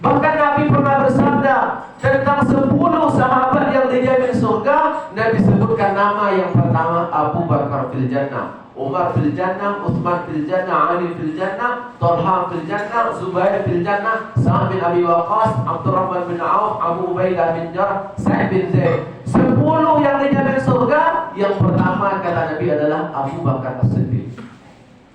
Bahkan Nabi pernah bersabda tentang 10 sahabat yang dijamin surga. Nabi sebutkan nama yang pertama, Abu Bakar fil Jannah, Umar fil Jannah, Utsman fil Jannah, Ali fil Jannah, Talha fil Jannah, Zubair fil Jannah, Sa'ad bin Abi Waqqas, Abdurrahman bin Auf, Abu Ubaidah bin Jarrah, Sa'id bin Zaid. 10 yang dijamin surga, yang pertama kata Nabi adalah Abu Bakar As-Siddiq.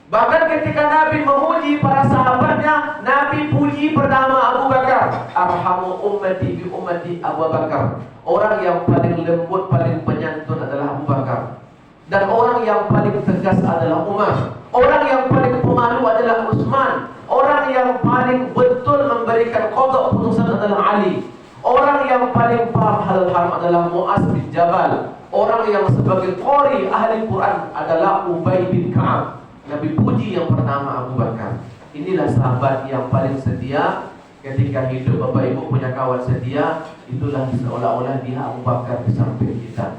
Bahkan ketika Nabi memuji para sahabatnya, Nabi puji pertama Abu Bakar. Arhamu ummati bi ummati Abu Bakar. Orang yang paling lembut, paling penyantun adalah Abu Bakar. Dan orang yang paling tegas adalah Umar. Orang yang paling pemalu adalah Utsman. Orang yang paling betul memberikan qada putusan adalah Ali. Orang yang paling paham halal haram adalah Mu'az bin Jabal. Orang yang sebagai qari ahli Quran adalah Ubay bin Ka'ab. Nabi puji yang pertama Abu Bakar. Inilah sahabat yang paling setia. Ketika hidup Bapak Ibu punya kawan setia, itulah seolah-olah dia Abu Bakar di samping kita.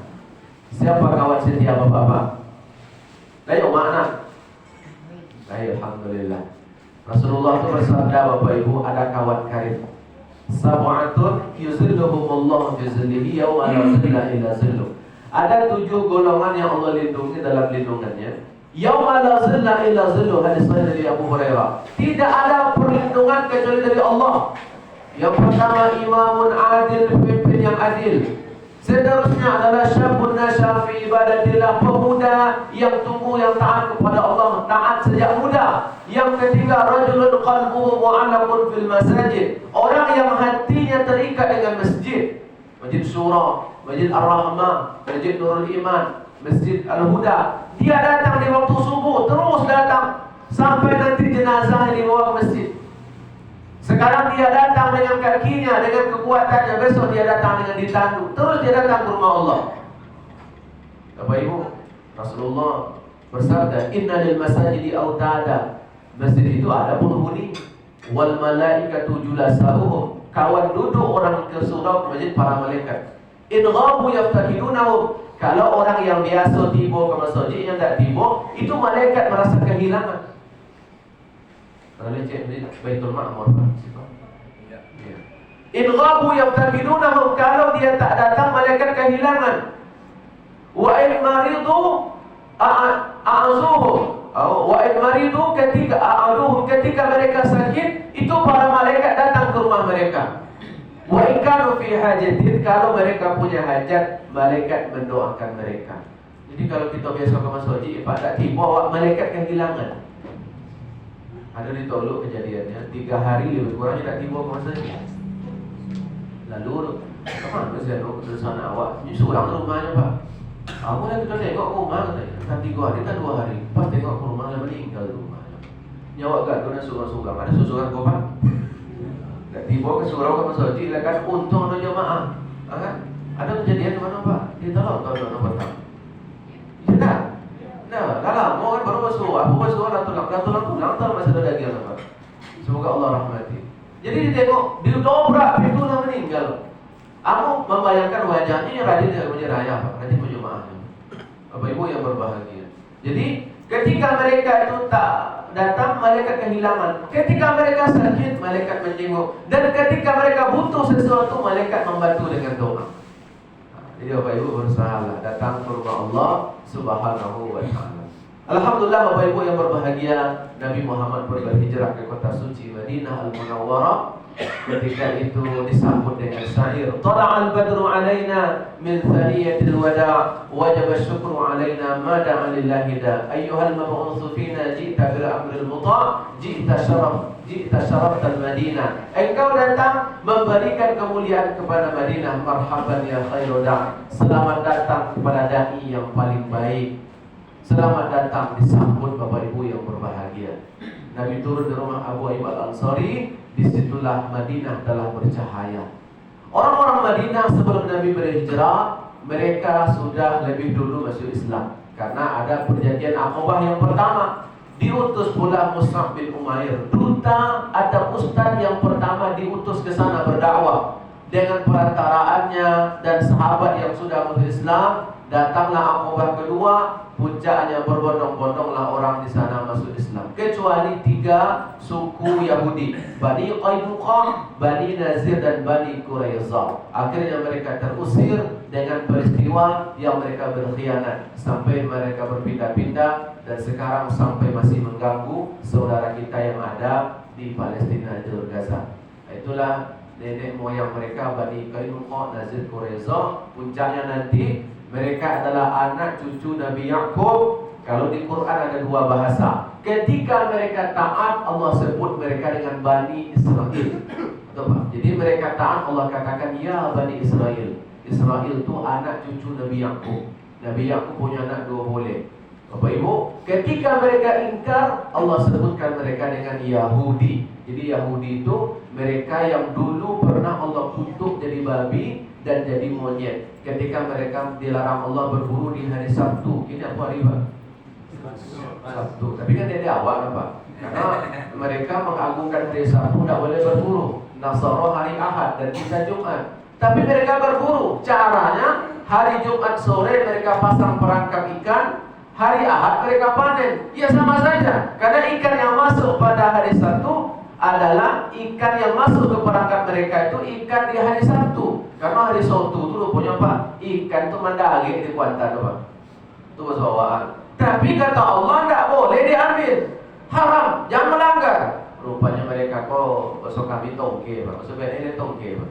Siapa kawan setia Bapak-bapak? Ayo mana? Ayo, alhamdulillah. Rasulullah itu bersabda Bapak Ibu, ada kawan karib. Sab'atun yuzilluhumullahu fi zillihi yawma la zilla illa zilluh. Ada 7 golongan yang Allah lindungi dalam lindungannya. Yauma la zilla illa zilluh, hadis dari Abu Hurairah. Tidak ada perlindungan kecuali dari Allah. Yang pertama, imamun adil, pemimpin yang adil. Seterusnya adalah syabun nasya fi ibadatillah, pemuda yang tumbuh yang taat kepada Allah, taat sejak muda. Yang ketiga, rajulun qalbuhu mu'allaqun fil masajid, orang yang hatinya terikat dengan masjid. Masjid Syura, Masjid Ar-Rahmah, Masjid Nurul Iman, Masjid Al-Huda. Dia datang di waktu subuh, terus datang sampai nanti jenazah dibawa ke masjid. Sekarang dia datang dengan kakinya, dengan kekuatannya. Besok dia datang dengan ditandu. Terus dia datang ke rumah Allah. Bapak Ibu, Rasulullah bersabda, Inna lil masajidi autada. Masjid itu ada penghuni. Wal malaikatu julasauhum. Kawan duduk orang ke surau masjid para malaikat. In ghabu yaftahidunahum. Kalau orang yang biasa tiba ke masjid, yang tak tiba, itu malaikat merasa kehilangan. Kalau cek Baitul Ma'mur, ya. In ghabu yaftahidunahum. Kalau dia tak datang, malaikat kehilangan. Wa in maridu a'azuhum. Wa in maridu ketika a'aduhum, ketika mereka sakit, itu para malaikat datang ke rumah mereka. Wa in kanu fi hajatin, kalau mereka punya hajat, malaikat mendoakan mereka. Jadi kalau kita biasa ke masjid, tak tiba, malaikat kehilangan. Ada di Tolok kejadiannya, 3 hari lebih kurang tidak tiba ke masjid. Lalu kemana saya ke sana awak? Ini seorang rumahnya Pak. Aku yang kita tengok rumah katanya, kan 3 hari kan 2 hari. Pas tengok ke rumah dia meninggal rumahnya. Nyawa gak kena surau-surau, ada susuran kau Pak. Gak tiba ke surau ke masjid, lah kan untung ada jemaah. Kan? Ada kejadian di mana Pak? Di Tolok tahun pertama. Tidak. Nah, kalau mau kan baru masuk, aku masuk dah tulang masih ada lagi apa? Semoga Allah rahmati. Jadi ditengok, didobrak pintu dan meninggal. Aku membayangkan wajahnya yang rajin tidak menyeraya Pak, rajin berjemaah. Bapak Ibu yang berbahagia. Jadi ketika mereka itu tak datang, malaikat kehilangan. Ketika mereka sakit, malaikat menjenguk. Dan ketika mereka butuh sesuatu, malaikat membantu dengan doa. Jadi Bapak Ibu berusahalah datang ke rumah Allah Subhanahu wa ta'ala. Alhamdulillah Bapak Ibu yang berbahagia, Nabi Muhammad berhijrah ke kota suci Madinah Al-Munawwarah. Ketika itu disambut dengan syair, Tala'al badru alaina min thaniyatil wada' wajib syukru alaina ma da'a lillahi da. Ayyuhal mab'utsu fina ji'ta bil amril muta' ji'ta syaraftal Madinah. Engkau datang memberikan kemuliaan kepada Madinah. Marhaban ya khairu da'. Selamat datang kepada dai yang paling baik. Selamat datang, disambut Bapak Ibu yang berbahagia. Nabi turun di rumah Abu Ayyub Al-Ansari. Disitulah Madinah telah bercahaya. Orang-orang Madinah sebelum Nabi berhijrah, mereka sudah lebih dulu masuk Islam. Karena ada perjanjian Aqabah yang pertama. Diutus pula Mus'ab bin Umair, duta atau ustaz yang pertama diutus ke sana berdakwah. Dengan perantaraannya dan sahabat yang sudah masuk Islam, datanglah Aqabah kedua. Puncaknya berbondong-bondonglah orang di sana masuk Islam. Kecuali 3 suku Yahudi, Bani Qainuqa, Bani Nazir dan Bani Quraiza. Akhirnya mereka terusir dengan peristiwa yang mereka berkhianat sampai mereka berpindah-pindah dan sekarang sampai masih mengganggu saudara kita yang ada di Palestina, jalur Gaza. Itulah nenek moyang mereka, Bani Qainuqa, Nazir, Quraiza. Puncaknya nanti mereka adalah anak cucu Nabi Yakub. Kalau di Quran ada 2 bahasa. Ketika mereka taat, Allah sebut mereka dengan Bani Israel. Jadi mereka taat, Allah katakan ya Bani Israel. Israel itu anak cucu Nabi Yakub. Nabi Yakub punya anak 2 boleh. Bapak Ibu, ketika mereka ingkar, Allah sebutkan mereka dengan Yahudi. Jadi Yahudi itu mereka yang dulu pernah Allah kutuk jadi babi dan jadi monyet. Ketika mereka dilarang Allah berburu di hari Sabtu. Ini apa hari Pak? Sabtu. Tapi kan dia awal Pak. Karena mereka mengagungkan hari Sabtu, tidak boleh berburu. Nasara hari Ahad dan kita Jumat. Tapi mereka berburu. Caranya hari Jumat sore mereka pasang perangkap ikan, hari Ahad mereka panen. Ya sama saja. Karena ikan yang masuk pada hari Sabtu adalah ikan yang masuk ke perangkap mereka itu ikan di hari Sabtu. Karena hari Sabtu itu rupanya Pak, ikan itu mandage di Kuantan Pak. Itu bawaan. Tapi kata Allah tidak boleh diambil. Haram, jangan melanggar. Rupanya mereka kok besok kami tongke Pak. Sebenarnya ini tongke Pak.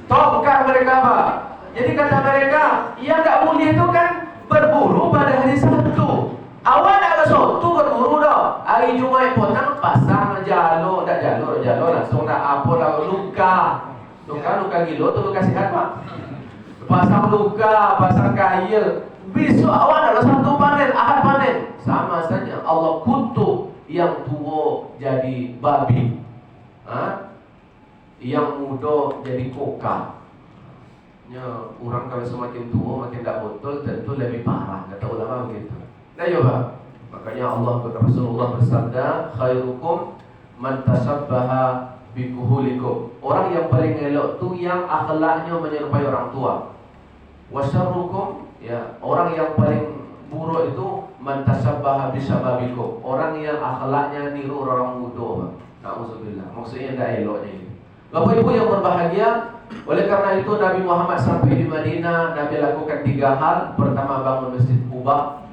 Tongkar mereka Pak. Jadi kata mereka, ya tidak boleh itu kan berburu pada hari Sabtu. Awal ada Sabtu berburu dah. Hari Jumat potang pasang jalo, dak jalo langsung nak apa lah luka gilo tu luka sihat Pak. Pasang luka, pasang kail. Besok awal ada Sabtu panen, Ahad panen. Sama saja Allah kutuk yang tua jadi babi. Yang muda jadi koka. Ya, orang kalau semakin tua makin tak betul tentu lebih parah, kata ulama begitu. Nah ya Pak, makanya Allah Rasulullah bersabda, khairukum man tashabbaha bikuhulikum. Orang yang paling elok tu yang akhlaknya menyerupai orang tua. Wasyarrukum, ya, orang yang paling buruk itu man tashabbaha bisababikum. Orang yang akhlaknya niru orang muda, Pak. Nauzubillah. Maksudnya tidak eloknya itu. Bapak Ibu yang berbahagia, oleh karena itu Nabi Muhammad sampai di Madinah, Nabi lakukan 3 hal. Pertama, bangun Masjid Quba.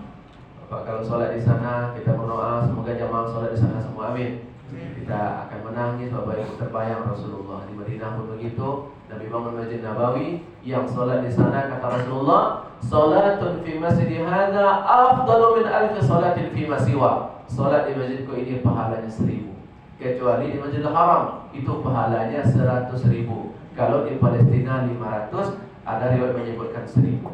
Bapak kalau sholat di sana kita berdoa semoga jamaah sholat di sana semua, amin. Kita akan menangis Bapak Ibu, terbayang Rasulullah di Madinah pun begitu. Nabi bangun Masjid Nabawi, yang sholat di sana kata Rasulullah, sholatun fi masjid hadza afdalu min alfi sholatin fi masiwa. Sholat di masjidku ini pahalanya 1000. Kecuali di Masjidil Haram itu pahalanya 100.000. Kalau di Palestina 500, ada riwayat menyebutkan 1000.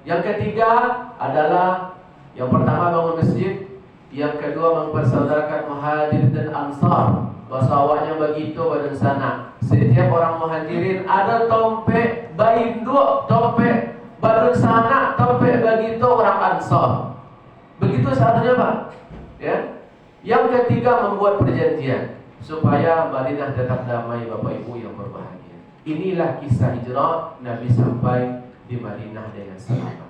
Yang ketiga adalah yang pertama bangun masjid, yang kedua mempersaudarakan muhajirin dan ansar. Bahasa awaknya begitu badan sana. Setiap orang muhajirin ada tompek bainduk, tompek badan sana, tompek begitu orang ansar. Begitu seharusnya Pak. Ya. Yang ketiga membuat perjanjian supaya Madinah tetap damai Bapak Ibu yang berbahagia. Inilah kisah hijrah Nabi sampai di Madinah dengan selamat.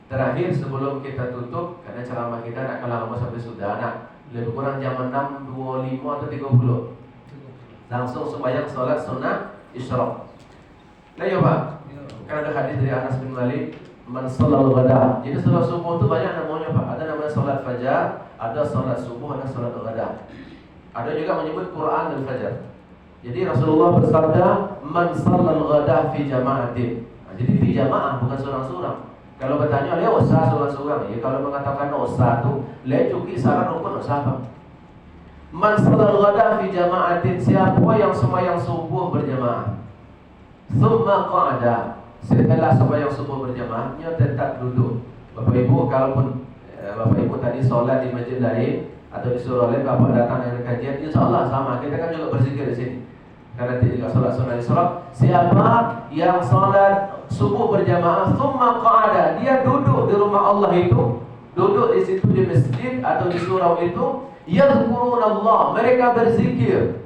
Terakhir sebelum kita tutup, karena ceramah kita nak kalah lama sampai sudah nak lebih kurang jam 6.25 atau 30. Langsung sembahyang sholat sunnah isyraq. Nah ya Pak, Kan ada hadis dari Anas bin Malik, man sholal ghada. Jadi salat subuh itu banyak namanya Pak. Ada namanya salat fajar, ada salat subuh, ada salat ghada. Ada juga menyebut Quran dan fajar. Jadi Rasulullah bersabda, man sholal ghada fi jama'atin. Nah, jadi fi jamaah bukan seorang-seorang. Kalau bertanya, dia usah seorang-seorang. Ya kalau mengatakan usah itu, dia cuki syarat rukun usah apa? Man sholal ghada fi jama'atin, siapa yang sembahyang subuh berjamaah. Tsumma qa'ada. Setelah sembahyang subuh berjamaah, dia tetap duduk. Bapak Ibu, kalaupun Bapak Ibu tadi sholat di masjid lain atau di surau lain, Bapak datang dengan kajian, insyaallah sama. Kita kan juga berzikir di sini. Karena dia juga sholat sunnah di surau. Siapa yang sholat subuh berjamaah, tsumma qa'ada, dia duduk di rumah Allah itu, duduk di situ di masjid atau di surau itu, yadhkurunallah, mereka berzikir.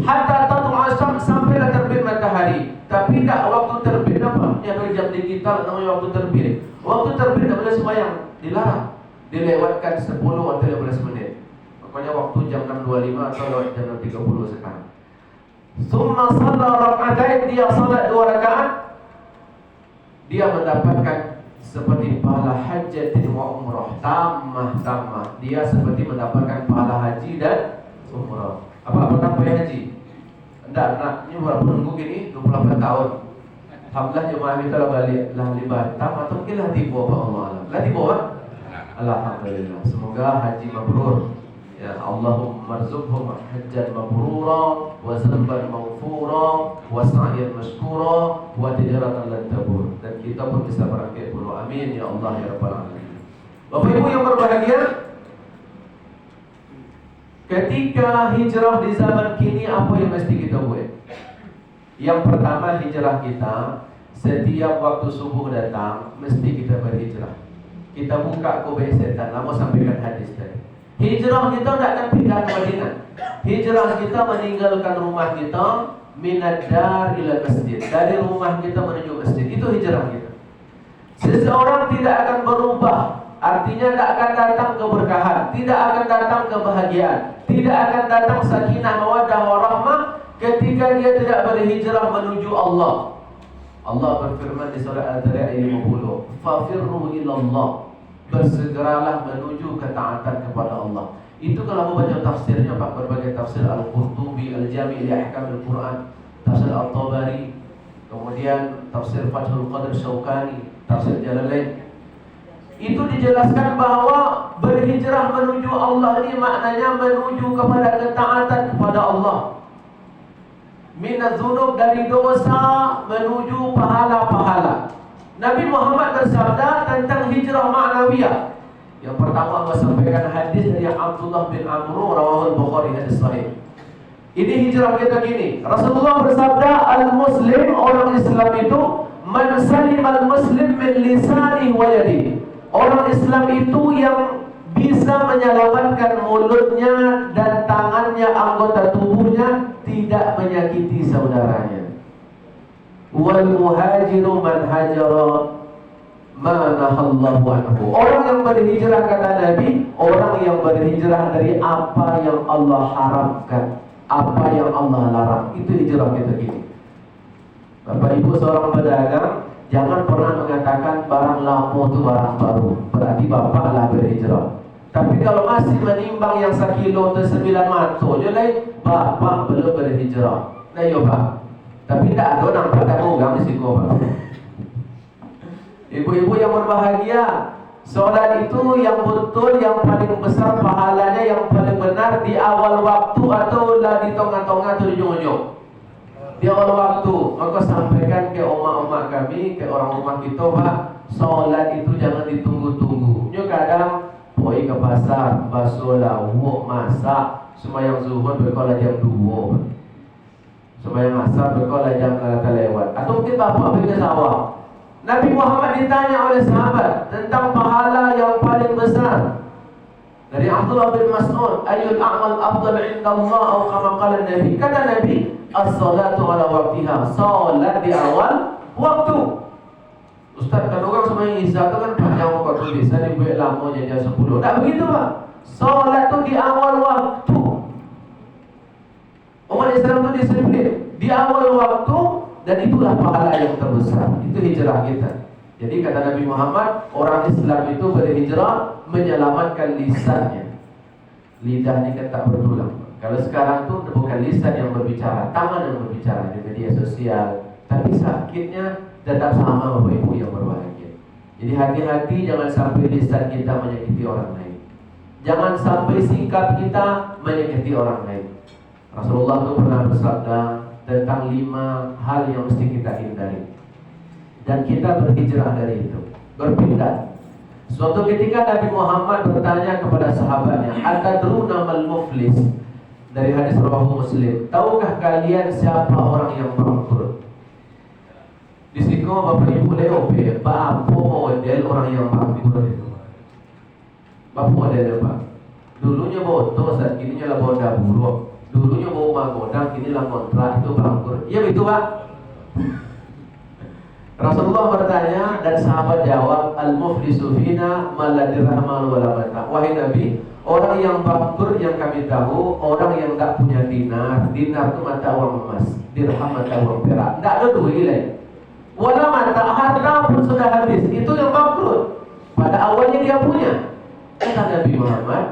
Hatta tatlu'a syams, sampailah terbit matahari. Tapi tak waktu terbit apa? Yang jam digital namanya waktu terbit. Waktu terbit tak boleh sembahyang, dilarang. Dilewatkan 10 atau 15 menit. Makanya waktu jam 6.25 atau lewat jam 6.30 sekarang. Tsumma shalla rak'atain, dia salat 2 rakaat. Dia mendapatkan seperti pahala hajjatin wa umrah, tamah. Dia seperti mendapatkan pahala haji dan umrah. Apa tambah haji? Enggak, ini baru menunggu gini 28 tahun. Alhamdulillah jemaah kita lah balik lah di Batam atau mungkin lah tiba Allah. Lah tiba kan? Alhamdulillah. Semoga haji mabrur. Ya Allahumma rzuqhum hajjan mabrura wa zamban maghfura wa sa'yan mashkura wa tijaratan lan tabur. Dan kita pun bisa berangkat puluh. Amin ya Allah ya rabbal alamin. Bapak Ibu yang berbahagia, ketika hijrah di zaman kini, apa yang mesti kita buat? Yang pertama, hijrah kita setiap waktu subuh datang mesti kita berhijrah. Kita buka kubur setan. Lama sampaikan hadis tadi. Hijrah kita tidak akan pindah ke Madinah. Hijrah kita meninggalkan rumah kita, minad dar ila masjid. Dari rumah kita menuju masjid. Itu hijrah kita. Seseorang tidak akan berubah. Artinya tidak akan datang keberkahan, tidak akan datang kebahagiaan, tidak akan datang sakinah mawaddah warahmah ketika dia tidak berhijrah menuju Allah. Allah berfirman di surah Al-Zariyat 50, "Fafirru ilallah." Bersegeralah menuju ketaatan kepada Allah. Itu kalau mau baca tafsirnya Pak, berbagai tafsir Al-Qurtubi, Al-Jami' li Ahkam Al-Quran, tafsir Al-Tabari, kemudian tafsir Fathul Qadir Syaukani, tafsir Jalalain. Itu dijelaskan bahwa berhijrah menuju Allah ini maknanya menuju kepada ketaatan kepada Allah. Minaz dzunub, dari dosa menuju pahala-pahala. Nabi Muhammad bersabda tentang hijrah ma'nawiyah. Yang pertama Allah sampaikan hadis dari Abdullah bin Amr rawahul Bukhari, hadis sahih. Ini hijrah kita gini. Rasulullah bersabda, al-muslim, orang Islam itu man salim al-muslim min lisanihi wa yadihi. Orang Islam itu yang bisa menyelamatkan mulutnya dan tangannya, anggota tubuhnya, tidak menyakiti saudaranya. Wal muhajiru man hajara ma nahallahu anhu. Orang yang berhijrah, kata Nabi, orang yang berhijrah dari apa yang Allah haramkan, apa yang Allah larang. Itu hijrah kita gini. Bapak Ibu seorang pedagang, jangan pernah mengatakan barang lama itu barang baru. Berarti bapaklah berhijrah. Tapi kalau masih menimbang yang 1 kilo atau 9 mato, jadi bapak belum berhijrah. Nah yo Pak. Tapi tidak ada nampak kamu gak risiko Pak. Ibu-ibu yang berbahagia, sholat itu yang betul, yang paling besar pahalanya, yang paling benar di awal waktu atau lah di tengah-tengah atau di ujung-ujung. Di awal waktu. Maka sampaikan ke oma-oma kami, ke orang rumah kita Pak, sholat itu jangan ditunggu-tunggu. Ini kadang pergi ke pasar, basuh lawuk, masak, sembahyang zuhur berkolah jam 2. Sembahyang asar berkolah jam lewat. Atau mungkin bapak pergi ke sawah. Nabi Muhammad ditanya oleh sahabat tentang pahala yang paling besar. Dari Abdullah bin Mas'ud, ayyul a'mal afdal 'inda Allah, atau kama qala Nabi. Kata Nabi, as-salatu ala waqtiha. Salat di awal waktu. Ustaz, kan orang sembahyang isya itu kan panjang waktu bisa dibuat lama jadi 10. Tak begitu Pak. Salat itu di awal waktu. Umat Islam itu disiplin. Di awal waktu Dan itulah pahala yang terbesar. Itu hijrah kita. Jadi kata Nabi Muhammad, orang Islam itu berhijrah menyelamatkan lisannya. Lidah ini kan tak bertulang. Kalau sekarang tuh bukan lisan yang berbicara, tangan yang berbicara di media sosial. Tapi sakitnya tetap sama Bapak Ibu yang berbahagia. Jadi hati-hati jangan sampai lisan kita menyakiti orang lain. Jangan sampai sikap kita menyakiti orang lain. Rasulullah itu pernah bersabda tentang 5 hal yang mesti kita hindari. Dan kita berhijrah dari itu, berpindah. Suatu ketika Nabi Muhammad bertanya kepada sahabatnya, "Atadruna mal muflis?" Dari hadis riwayat Muslim. Tahukah kalian siapa orang yang bangkrut? Di situ Bapak Ibu leo apa model orang yang bangkrut itu? Apa model apa? Dulunya boto, saat kini lah bawa dapur. Dulunya bawa magodang, kini lah kontrak, itu bangkrut. Iya begitu Pak. Rasulullah bertanya dan sahabat jawab, "Al-muflisu fina man la dirhaman wala mata." Wahai Nabi, orang yang bangkrut yang kami tahu, orang yang tak punya dinar. Dinar itu mata uang emas, dirham mata uang perak. Tak ada duit lain. Wala mata, harta pun sudah habis. Itu yang bangkrut. Pada awalnya dia punya. Kata Nabi Muhammad,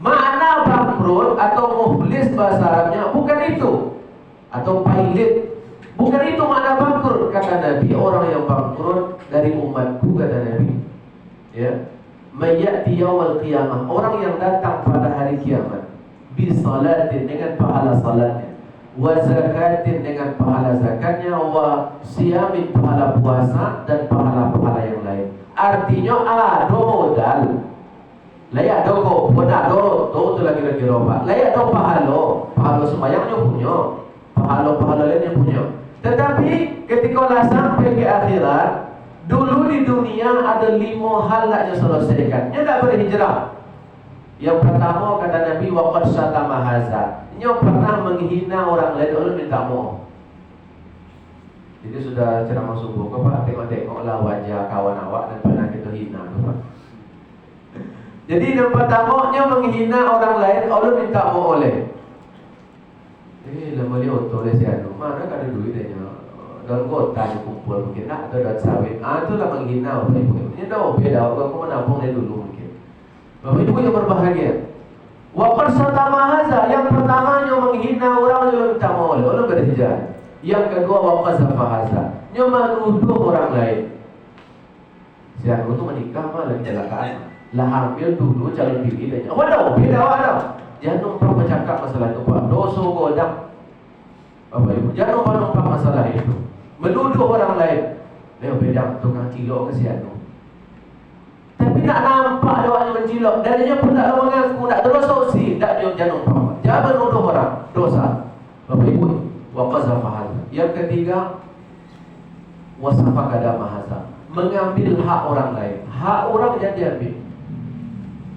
makna bangkrut atau muflis bahasa Arabnya bukan itu. Atau pailit. Bukan itu makna bangkrut. Kata Nabi, orang yang bangkrut dari umatku, kata Nabi, ya, mayyati yaumal qiyamah, orang yang datang pada hari kiamat, bi salatin, dengan pahala salatnya, wa zakatin, dengan pahala zakatnya, wa siyamin, pahala puasa, dan pahala-pahala yang lain. Artinya ada modal. Layak doko, benar do itu lagi-lagi roba. Layak do pahala sembahyangnya punya, pahala lainnya punya. Tetapi ketika lah sampai ke akhirat, dulu di dunia ada 5 hal nak selesaikan. Dia tak berhijrah. Yang pertama kata Nabi, waqad syatama haza. Dia pernah menghina orang lain, orang minta maaf. Jadi sudah ceramah subuh, kau Pak tengok-tengoklah wajah kawan awak dan pernah kita hina, Pak. Jadi yang pertamanya menghina orang lain, Allah minta maaf oleh. Lama dia otoleh si anu, mana ada duit dia daun kota yang kumpul mungkin nak ada daun sawit. Itulah menghina Bapak Ibu. Ini tahu beda, aku menabung dia dulu mungkin. Bapak Ibu yang berbahagia. Waqad syatama haza, yang pertamanya menghina orang yang minta maaf oleh, Allah berhijrah. Yang kedua waqad haza, dia menuduh orang lain. Si anu itu menikah malah kecelakaan. Lah hamil dulu calon bini dia. Waduh, beda waduh. Jangan numpang bercakap masalah itu Pak. Dosa godang. Bapak Ibu, jangan numpang masalah itu. Menuduh orang lain. Leo beda tukang cilok ke si anu. Tapi nak nampak dia orang mencilok. Dan dia pun tak mengaku, tak dosa sih. Tak jangan numpang. Jangan menuduh orang. Dosa. Bapak Ibu, wa qazafa hadza. Yang ketiga, wasafa kadama hadza. Mengambil hak orang lain. Hak orang yang diambil.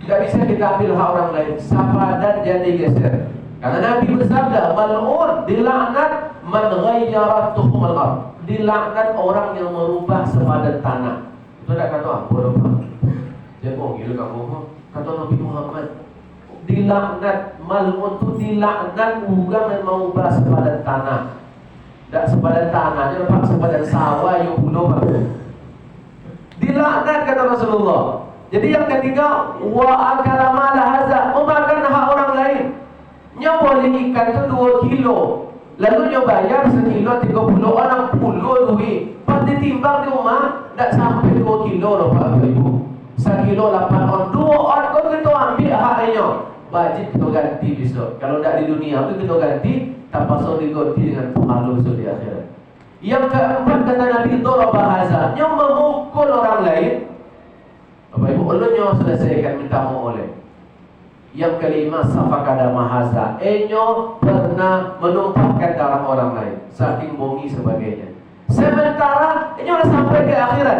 Tidak bisa kita ambil hak orang lain. Siapa dan jadi geser. Karena Nabi bersabda, mal'un, dilaknat man ghayyara tuhmal ard. Dilaknat orang yang merubah sepadan tanah. Itu tak kata apa apa. Dia panggil kamu. Kata Nabi Muhammad, dilaknat, mal'un itu dilaknat orang yang merubah sepadan tanah. Tak sepadan tanahnya, lepas sepadan sawah yang bunuh. Dilaknat kata Rasulullah. Jadi yang ketiga, wa akala mala haza, memakan hak orang lain. Nya boleh ikan itu 2 kilo. Lalu nya bayar sekilo 30 60 duit. Pas ditimbang di rumah, tak sampai 2 kilo loh Pak Ibu. 1 kilo 8 on. 2 on kau kita ambil haknya. Wajib kita ganti besok. Kalau tak di dunia itu kita ganti, tak pasal diganti dengan pahala besok di akhirat. Yang keempat kata Nabi daraba haza, nya memukul orang lain. Bapak Ibu, ulunnya selesaikan minta maaf oleh. Yang kelima, safakada mahasa. Enyo pernah menumpahkan darah orang lain, saking bongi sebagainya. Sementara enyo dah sampai ke akhirat.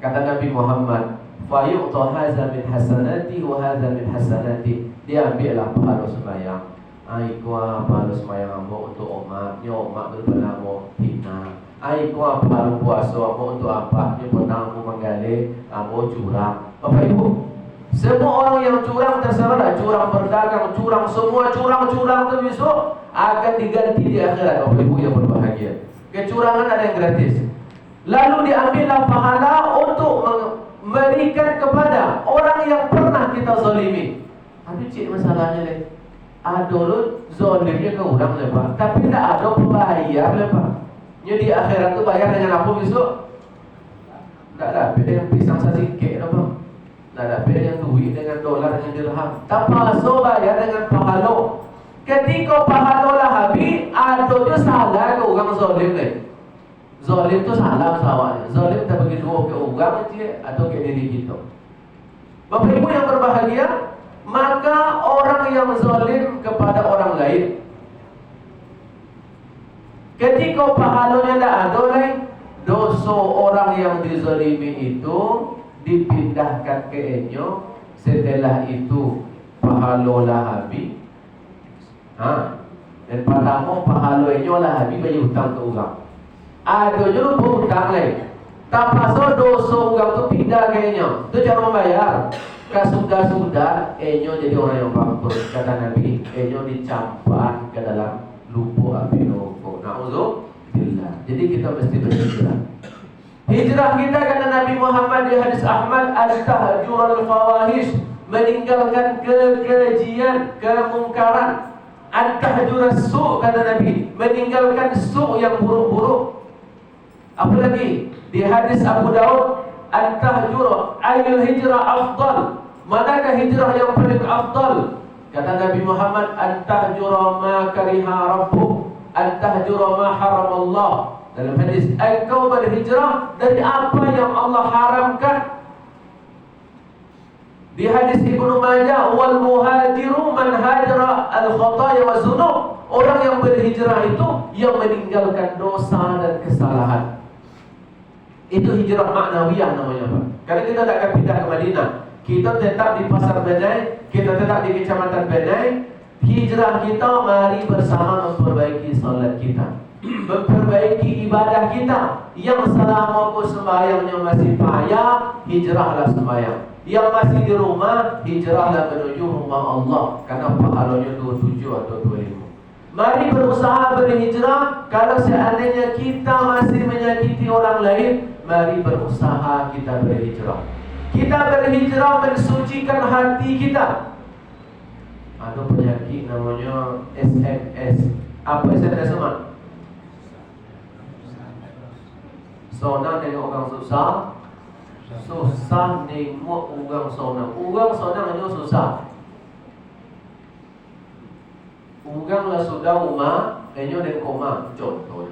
Kata Nabi Muhammad, fa yu'ta hadza min hasanati wa hadza min hasanati. Dia ambillah pahala sembahyang. Ai kuah pahala sembahyang ambo untuk umat, nyo umat berpenamo hina. Ai kuah pahala puasa ambo untuk apa? Nyo penamo menggali ambo curang. Bapak Ibu, semua orang yang curang terserah, curang berdagang, curang semua curang itu besok akan diganti di akhirat. Bapak Ibu yang berbahagia. Kecurangan ada yang gratis. Lalu diambillah pahala untuk memberikan kepada orang yang pernah kita zalimi. Tapi cik masalahnya ni, ada lu zalimnya ke orang lepas, tapi tak ada pembayar lepas. Jadi akhirat tu bayar dengan apa besok? Tak dapat dengan pisang sasikit apa? Tak dapat dengan duit, dengan dolar, dengan dirham. Tak pasal bayar dengan pahala. Ketika pahala lah habis, ada tu salah ke orang zalim ni. Zalim tu salah sawanya. Zalim tak bagi dua ke orang je atau ke diri kita. Bapak Ibu yang berbahagia, maka orang yang zalim kepada orang lain, ketika pahalanya tak ada lain, dosa orang yang dizalimi itu dipindahkan ke enyo. Setelah itu pahala lah habis. Dan pertama pahala enyo lah habis bagi hutang ke orang. Ada juga hutang lain. Tak pasal dosa orang tu pindah ke enyo. Tu cara membayar. Sudah enyo jadi orang yang bangkrut. Kata Nabi, enyo dicampan ke dalam lubuk api neraka. Na'udzubillah. Jadi kita mesti berhijrah. Hijrah kita kata Nabi Muhammad di hadis Ahmad, al-tahjurul fawahish, meninggalkan kekejian, kemungkaran. Al-tahjurus su' kata Nabi, meninggalkan su' yang buruk-buruk. Apalagi di hadis Abu Daud, al-tahjur ayul hijrah afdal, manakah hijrah yang paling afdal? Kata Nabi Muhammad, al-tahjur ma kariha rabbuk, al-tahjur ma haramallah. Dalam hadis, engkau berhijrah dari apa yang Allah haramkan. Di hadis Ibnu Majah, wal muhajiru man hajara al-khataya wa dzunub. Orang yang berhijrah itu yang meninggalkan dosa dan kesalahan. Itu hijrah maknawiyah namanya, Pak. Karena kita tak akan pindah ke Madinah. Kita tetap di Pasar Benai, kita tetap di Kecamatan Benai. Hijrah kita, mari bersama memperbaiki salat kita, memperbaiki ibadah kita. Yang selama sembahyangnya masih payah, hijrahlah sembahyang. Yang masih di rumah, hijrahlah menuju rumah Allah, karena pahalanya 27 atau 2000. Mari berusaha berhijrah. Kalau seandainya kita masih menyakiti orang lain, mari berusaha kita berhijrah. Kita berhijrah mensucikan hati kita. Ada penyakit namanya SMS. Apa SMS sama? Sonang tengok orang susah, susah tengok orang sonang. Orang sonang hanya susah. Orang lah sudah rumah, enyo dan koma, contoh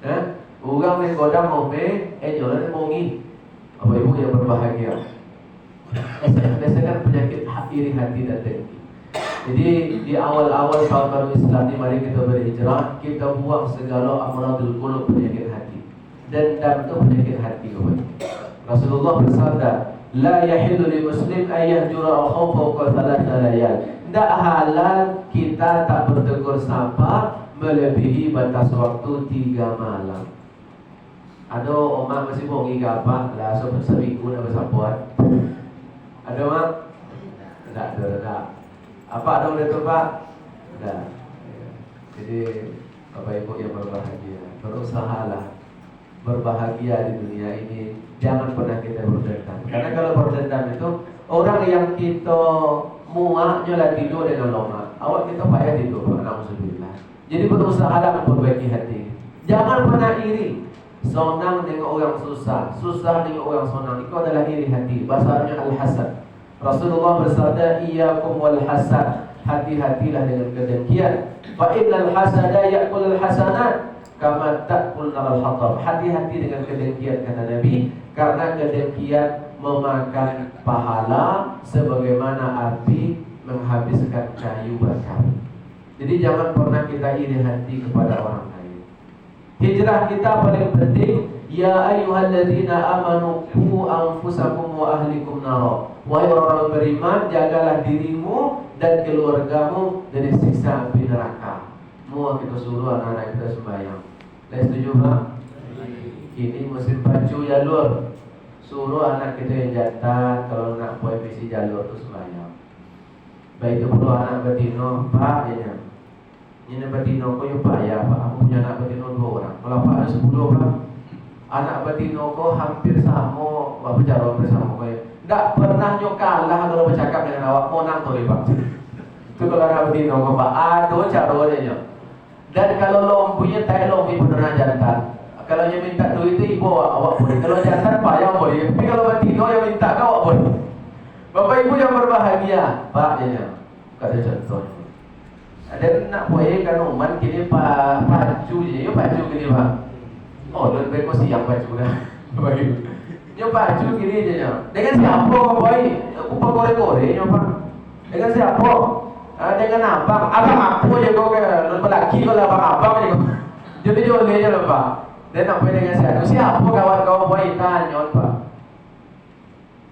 dia. Orang yang godam mope, enyo dan mongi. Bapak Ibu yang berbahagia, SMS kan penyakit iri hati dan dengki. Jadi di awal-awal tahun baru Islam ini, mari kita berhijrah, kita buang segala amradul qulub, penyakit hati. Dendam itu penyakit hati. Rasulullah bersabda, la yahillu li muslim ayyahjura akhahu fawqa thalathati layal. Tak halal kita tak bertegur sapa melebihi batas waktu 3 malam. Ada omak masih bongi ke apa? Lah seminggu nak bersapuan. Ada mak? Tak. Apa ada boleh tempat? Tak. Jadi Bapak Ibu yang berbahagia, berusahalah berbahagia di dunia ini. Jangan pernah kita berdendam. Karena kalau berdendam itu, orang yang kita muaknya lah tidur dengan lama, awak kita payah tidur. Alhamdulillah. Jadi berusahalah memperbaiki hati. Jangan pernah iri. Sonang dengan orang susah, susah dengan orang sonang. Itu adalah iri hati. Bahasanya al-hasad. Rasulullah bersabda, iyyakum wal hasad. Hati-hatilah dengan kedengkian. Fa innal hasada ya'kulul hasanat kama ta'kul naral hatab. Hati-hati dengan kedengkian, kata Nabi, karena kedengkian memakan pahala sebagaimana api menghabiskan kayu bakar. Jadi jangan pernah kita iri hati kepada orang lain. Hijrah kita paling penting. Ya ayyuhalladzina amanu qu anfusakum wa ahlikum nar. Wahai orang beriman, jagalah dirimu dan keluargamu dari siksa api neraka. Semua kita suruh anak-anak kita sembahyang. Dah setuju tak? Ini musim pacu jalur. Suruh anak kita yang jantan, kalau nak buat misi jalur tu sembahyang. Baik itu perlu anak betina, Pak, ya. Ini betina ko yung payah Pak. Aku punya anak betina 2 orang. Kalau Pak ada 10 Pak. Anak betina ko hampir sama. Apa cara bersama ko ya. Nggak pernah nyo kalah kalau bercakap dengan awak. Mau nang tuh Pak. Itu kalau anak betina ko Pak. Aduh caranya nyo. Dan kalau lompunya tak lompi beneran jantan. Kalau yang minta duit itu ibu awak boleh. Kalau jantan payah boleh. Tapi kalau betina yang minta kau awak boleh. Bapak ibu yang berbahagia Pak ya. Kata contoh. Ada nak boleh kan uman kini pak baju je, yo baju kini Pak. Oh, lebih baik kau siang baju dah. Bagi. Yo baju kini je yo. Dengan siapa kau boy? Aku pegore-gore yo Pak. Dengan siapa? Dengan abang. Abang aku je kau ke lelaki kau lah abang je kau. Jadi joleh je lah Pak. Dan apa dengan siapa kawan kau boy tanya Pak.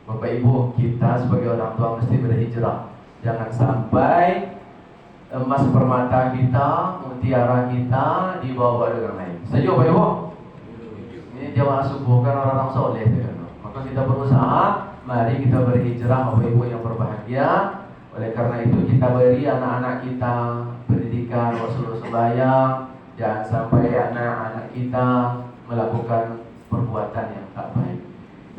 Bapak Ibu, kita sebagai orang tua mesti berhijrah. Jangan sampai emas permata kita, mutiara kita dibawa dengan lain. Setuju Pak Ibu? Ini jamaah subuh kan orang-orang soleh kan. Maka kita berusaha, mari kita berhijrah Bapak Ibu yang berbahagia. Oleh karena itu kita beri anak-anak kita pendidikan Rasulullah sembahyang. Jangan sampai anak-anak kita melakukan perbuatan yang tak baik.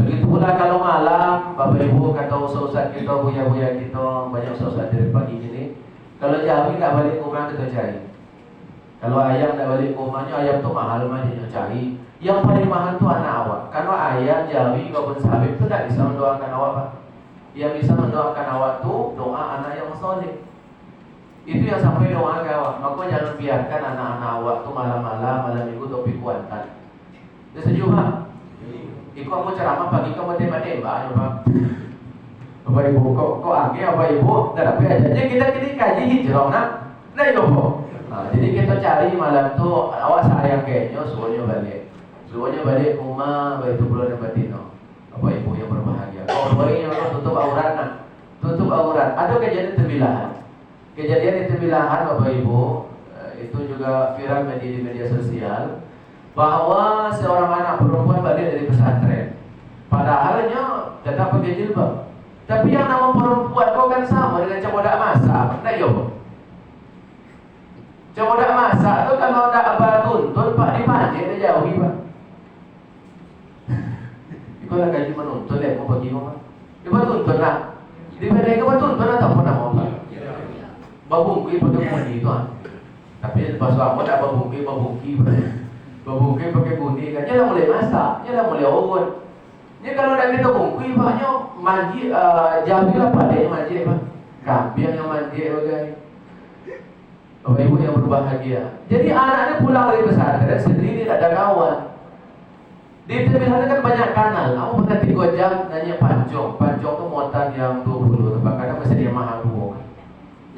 Begitu pula kalau malam, Bapak Ibu kata ustaz kita, buya-buya kita, banyak ustaz dari pagi ini. Kalau Jawi tak balik rumah kita cari. Kalau ayam tak balik rumahnya, ayam tu mahal macamnya cari. Yang paling mahal tu anak awak. Karena ayam Jawi kau bersabit tu tak bisa mendoakan awak Pak. Yang bisa mendoakan awak tu doa anak yang soleh. Itu yang sampai doa ke awak. Maka jangan biarkan anak-anak awak tu malam-malam, malam minggu topi kuantan. Dia setuju Pak? Ikut aku ceramah pagi kau tembak-tembak ya Pak. Bapak Ibu, kok angin Bapak Ibu? Tak dapat aja. Jadi kita kaji hijrah nak. Nah itu jadi kita cari malam tu awak sayang kayaknya suruhnya balik. Suruhnya balik rumah, itu bulan yang betina. Bapak Ibu yang berbahagia. Oh, boleh tutup aurat nak. Tutup aurat. Ada kejadian terbilahan. Kejadian di terbilahan Bapak Ibu itu juga viral di media sosial bahwa seorang anak perempuan balik dari pesantren. Padahalnya tetap pakai jilbab. Tapi yang nama perempuan kau kan sama dengan camodak masak, tak yo? Camodak masak tu kalau tak apa tuntun Pak dipanjang dia jauhi Pak. Ikut lah gaji menuntun deh mau pergi Pak. Dia tuntun lah. Di mana kau tuntun atau apa nama Pak? Babungki pakai bunyi tu ah. Tapi pas lama tak babungki Babungki pakai bunyi kan? Dia mulai masak, dia mulai urut. Ini kalau dah kita bungkui Paknya mandi Jawi lah Pak dia mandi Pak. Kambing yang mandi bagai. Bapak Ibu yang berbahagia. Jadi anaknya pulang dari pesantren sendiri tak ada kawan. Di terminal kan banyak kanal. Aku pernah 3 jam nanya Pancong. Pancong tu muatan yang 20 tempat kadang mesti dia mahal 2.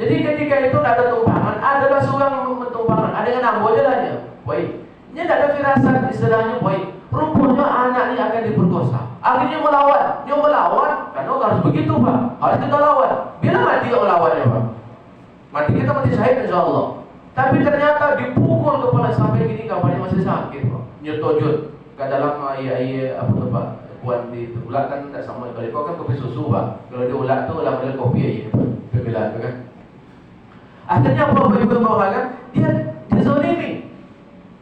Jadi ketika itu tak ada tumpangan, adalah seorang tumpangan. Ada yang nambah je lah dia. Baik. Ini tak ada firasat istilahnya baik. Rupanya anak ini akan diperkosa. Akhirnya melawan, karena harus begitu Pak. Harus kita lawan. Bila mati orang lawannya Pak. Mati kita mati syahid insyaAllah. Tapi ternyata dipukul kepala sampai gini kabarnya masih sakit Pak. Nyetojut ke dalam air apa tu Pak. Buat di ulat kan tak sama. Kalau kau kan kopi susu Pak. Kalau di ulat tu ulat model kopi aja. Perbedaan kan. Akhirnya Bapak Ibu kan dia dizalimi.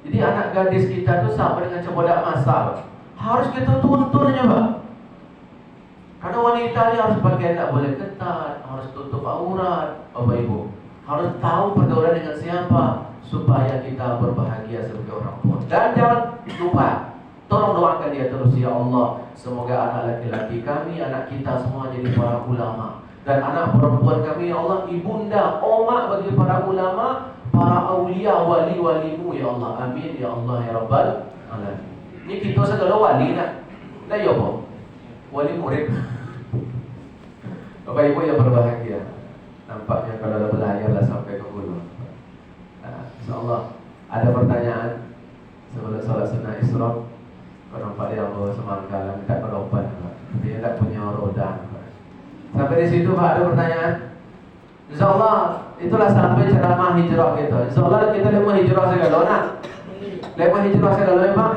Jadi anak gadis kita tu sama dengan camodak masak. Harus kita tuntunnya Pak. Karena wanita ni harus pakai tak boleh ketat, harus tutup aurat Bapak Ibu. Harus tahu pergaulan dengan siapa supaya kita berbahagia sebagai orang tua. Dan jangan lupa, tolong doakan dia terus ya Allah. Semoga anak laki-laki kami, anak kita semua jadi para ulama. Dan anak perempuan kami ya Allah, ibunda, oma bagi para ulama, para aulia, wali-walimu ya Allah. Amin ya Allah ya Rabbal alamin. Ini kita segala wali nak. Dah ya Pak. Wali murid. Bapak Ibu yang berbahagia. Nampaknya kalau ada belayarlah sampai ke hulu. InsyaAllah ada pertanyaan sebelum salat sunnah Isra. Kau nampak dia bawa semangka minta berobat. Dia tak punya roda. Sampai di situ Pak ada pertanyaan. InsyaAllah itulah sampai ceramah hijrah kita. InsyaAllah kita mau hijrah segala nak. Mau hijrah segala ya Pak.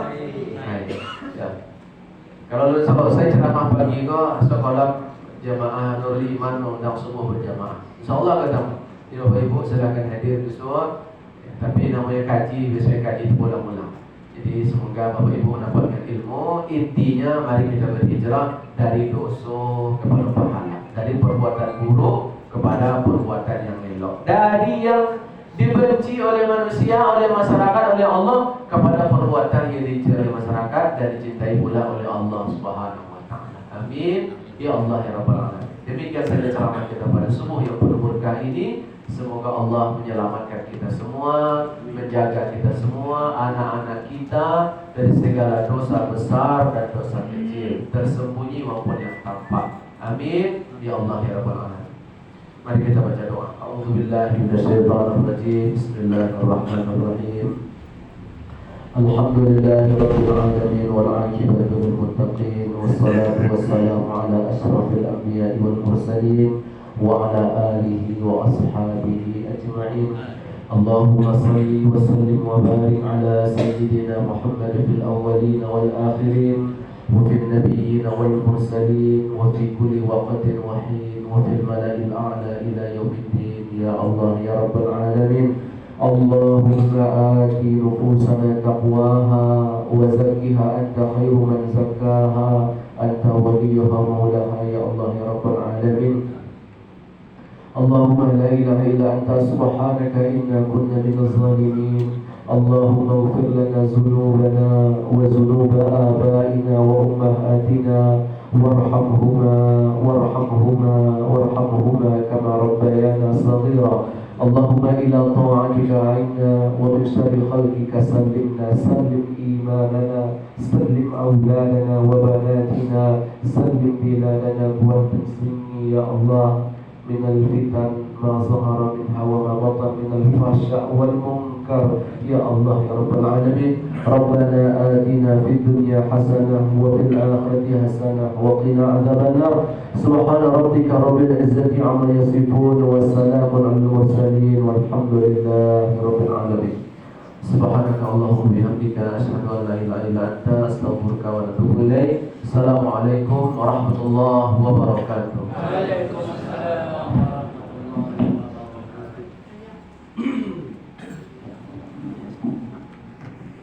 Ya. Kalau saya ceramah pagi kok sekolah jamaah Nurul Iman undang semua berjamaah. InsyaAllah ketemu. Bapak Ibu silakan hadir besok. Tapi namanya kaji, biasanya kaji itu ulang-ulang. Jadi semoga Bapak Ibu mendapatkan ilmu. Intinya mari kita berhijrah dari dosa kepada pahala, dari perbuatan buruk kepada perbuatan yang elok, dari yang dibenci oleh manusia, oleh masyarakat, oleh Allah, kepada perbuatan yang dicintai oleh masyarakat dan dicintai pula oleh Allah Subhanahu wa taala. Amin ya Allah ya rabbal alamin. Demikian saja ceramah kita pada subuh yang penuh berkah ini. Semoga Allah menyelamatkan kita semua, menjaga kita semua, anak-anak kita dari segala dosa besar dan dosa kecil, tersembunyi maupun yang tampak. Amin ya Allah ya rabbal alamin. Mari kita baca doa. A'udzubillahi minasyaitonirrajim. Bismillahirrahmanirrahim. Alhamdulillahirabbil alamin wal 'aqibatu lil muttaqin wassalatu wassalamu ala asyrafil anbiya'i wal mursalin wa ala alihi wa ashabihi ajma'in. Allahumma salli wa sallim wa barik ala sayyidina Muhammad fil awwalin wal akhirin wa fil nabiyyin wal mursalin wa fi kulli waqtin wa hin وفي الملأ الأعلى إلى يوم الدين يا الله يا رب العالمين. اللهم آت نفوسنا تقواها وزكها أنت خير من زكاها أنت وليها مولاها يا الله يا رب العالمين. اللهم لا إله إلا أنت سبحانك إنا كنا من الظالمين. اللهم اغفر لنا ذنوبنا وذنوب آبائنا وأمهاتنا وارحمهما كما ربيانا صغيرا. اللهم إلى طاعتك أعنا ومن شر خلقك سلمنا. سلم إيماننا، سلم أولادنا وبناتنا، سلم بلادنا وتسلمني يا الله من الفتن ما ظهر منها وما بطن، من الفحشاء والمنكر يا الله يا رب العالمين. ربنا آتنا في الدنيا حسنة وفي الآخرة حسنة وقنا عذاب النار. سبحان ربك رب العزة عما يصفون وسلام على المرسلين والحمد لله رب العالمين. سبحانك اللهم وبحمدك أشهد أن لا إله إلا أنت أستغفرك وأتوب إليك. السلام عليكم ورحمة الله وبركاته. Waalaikumsalam.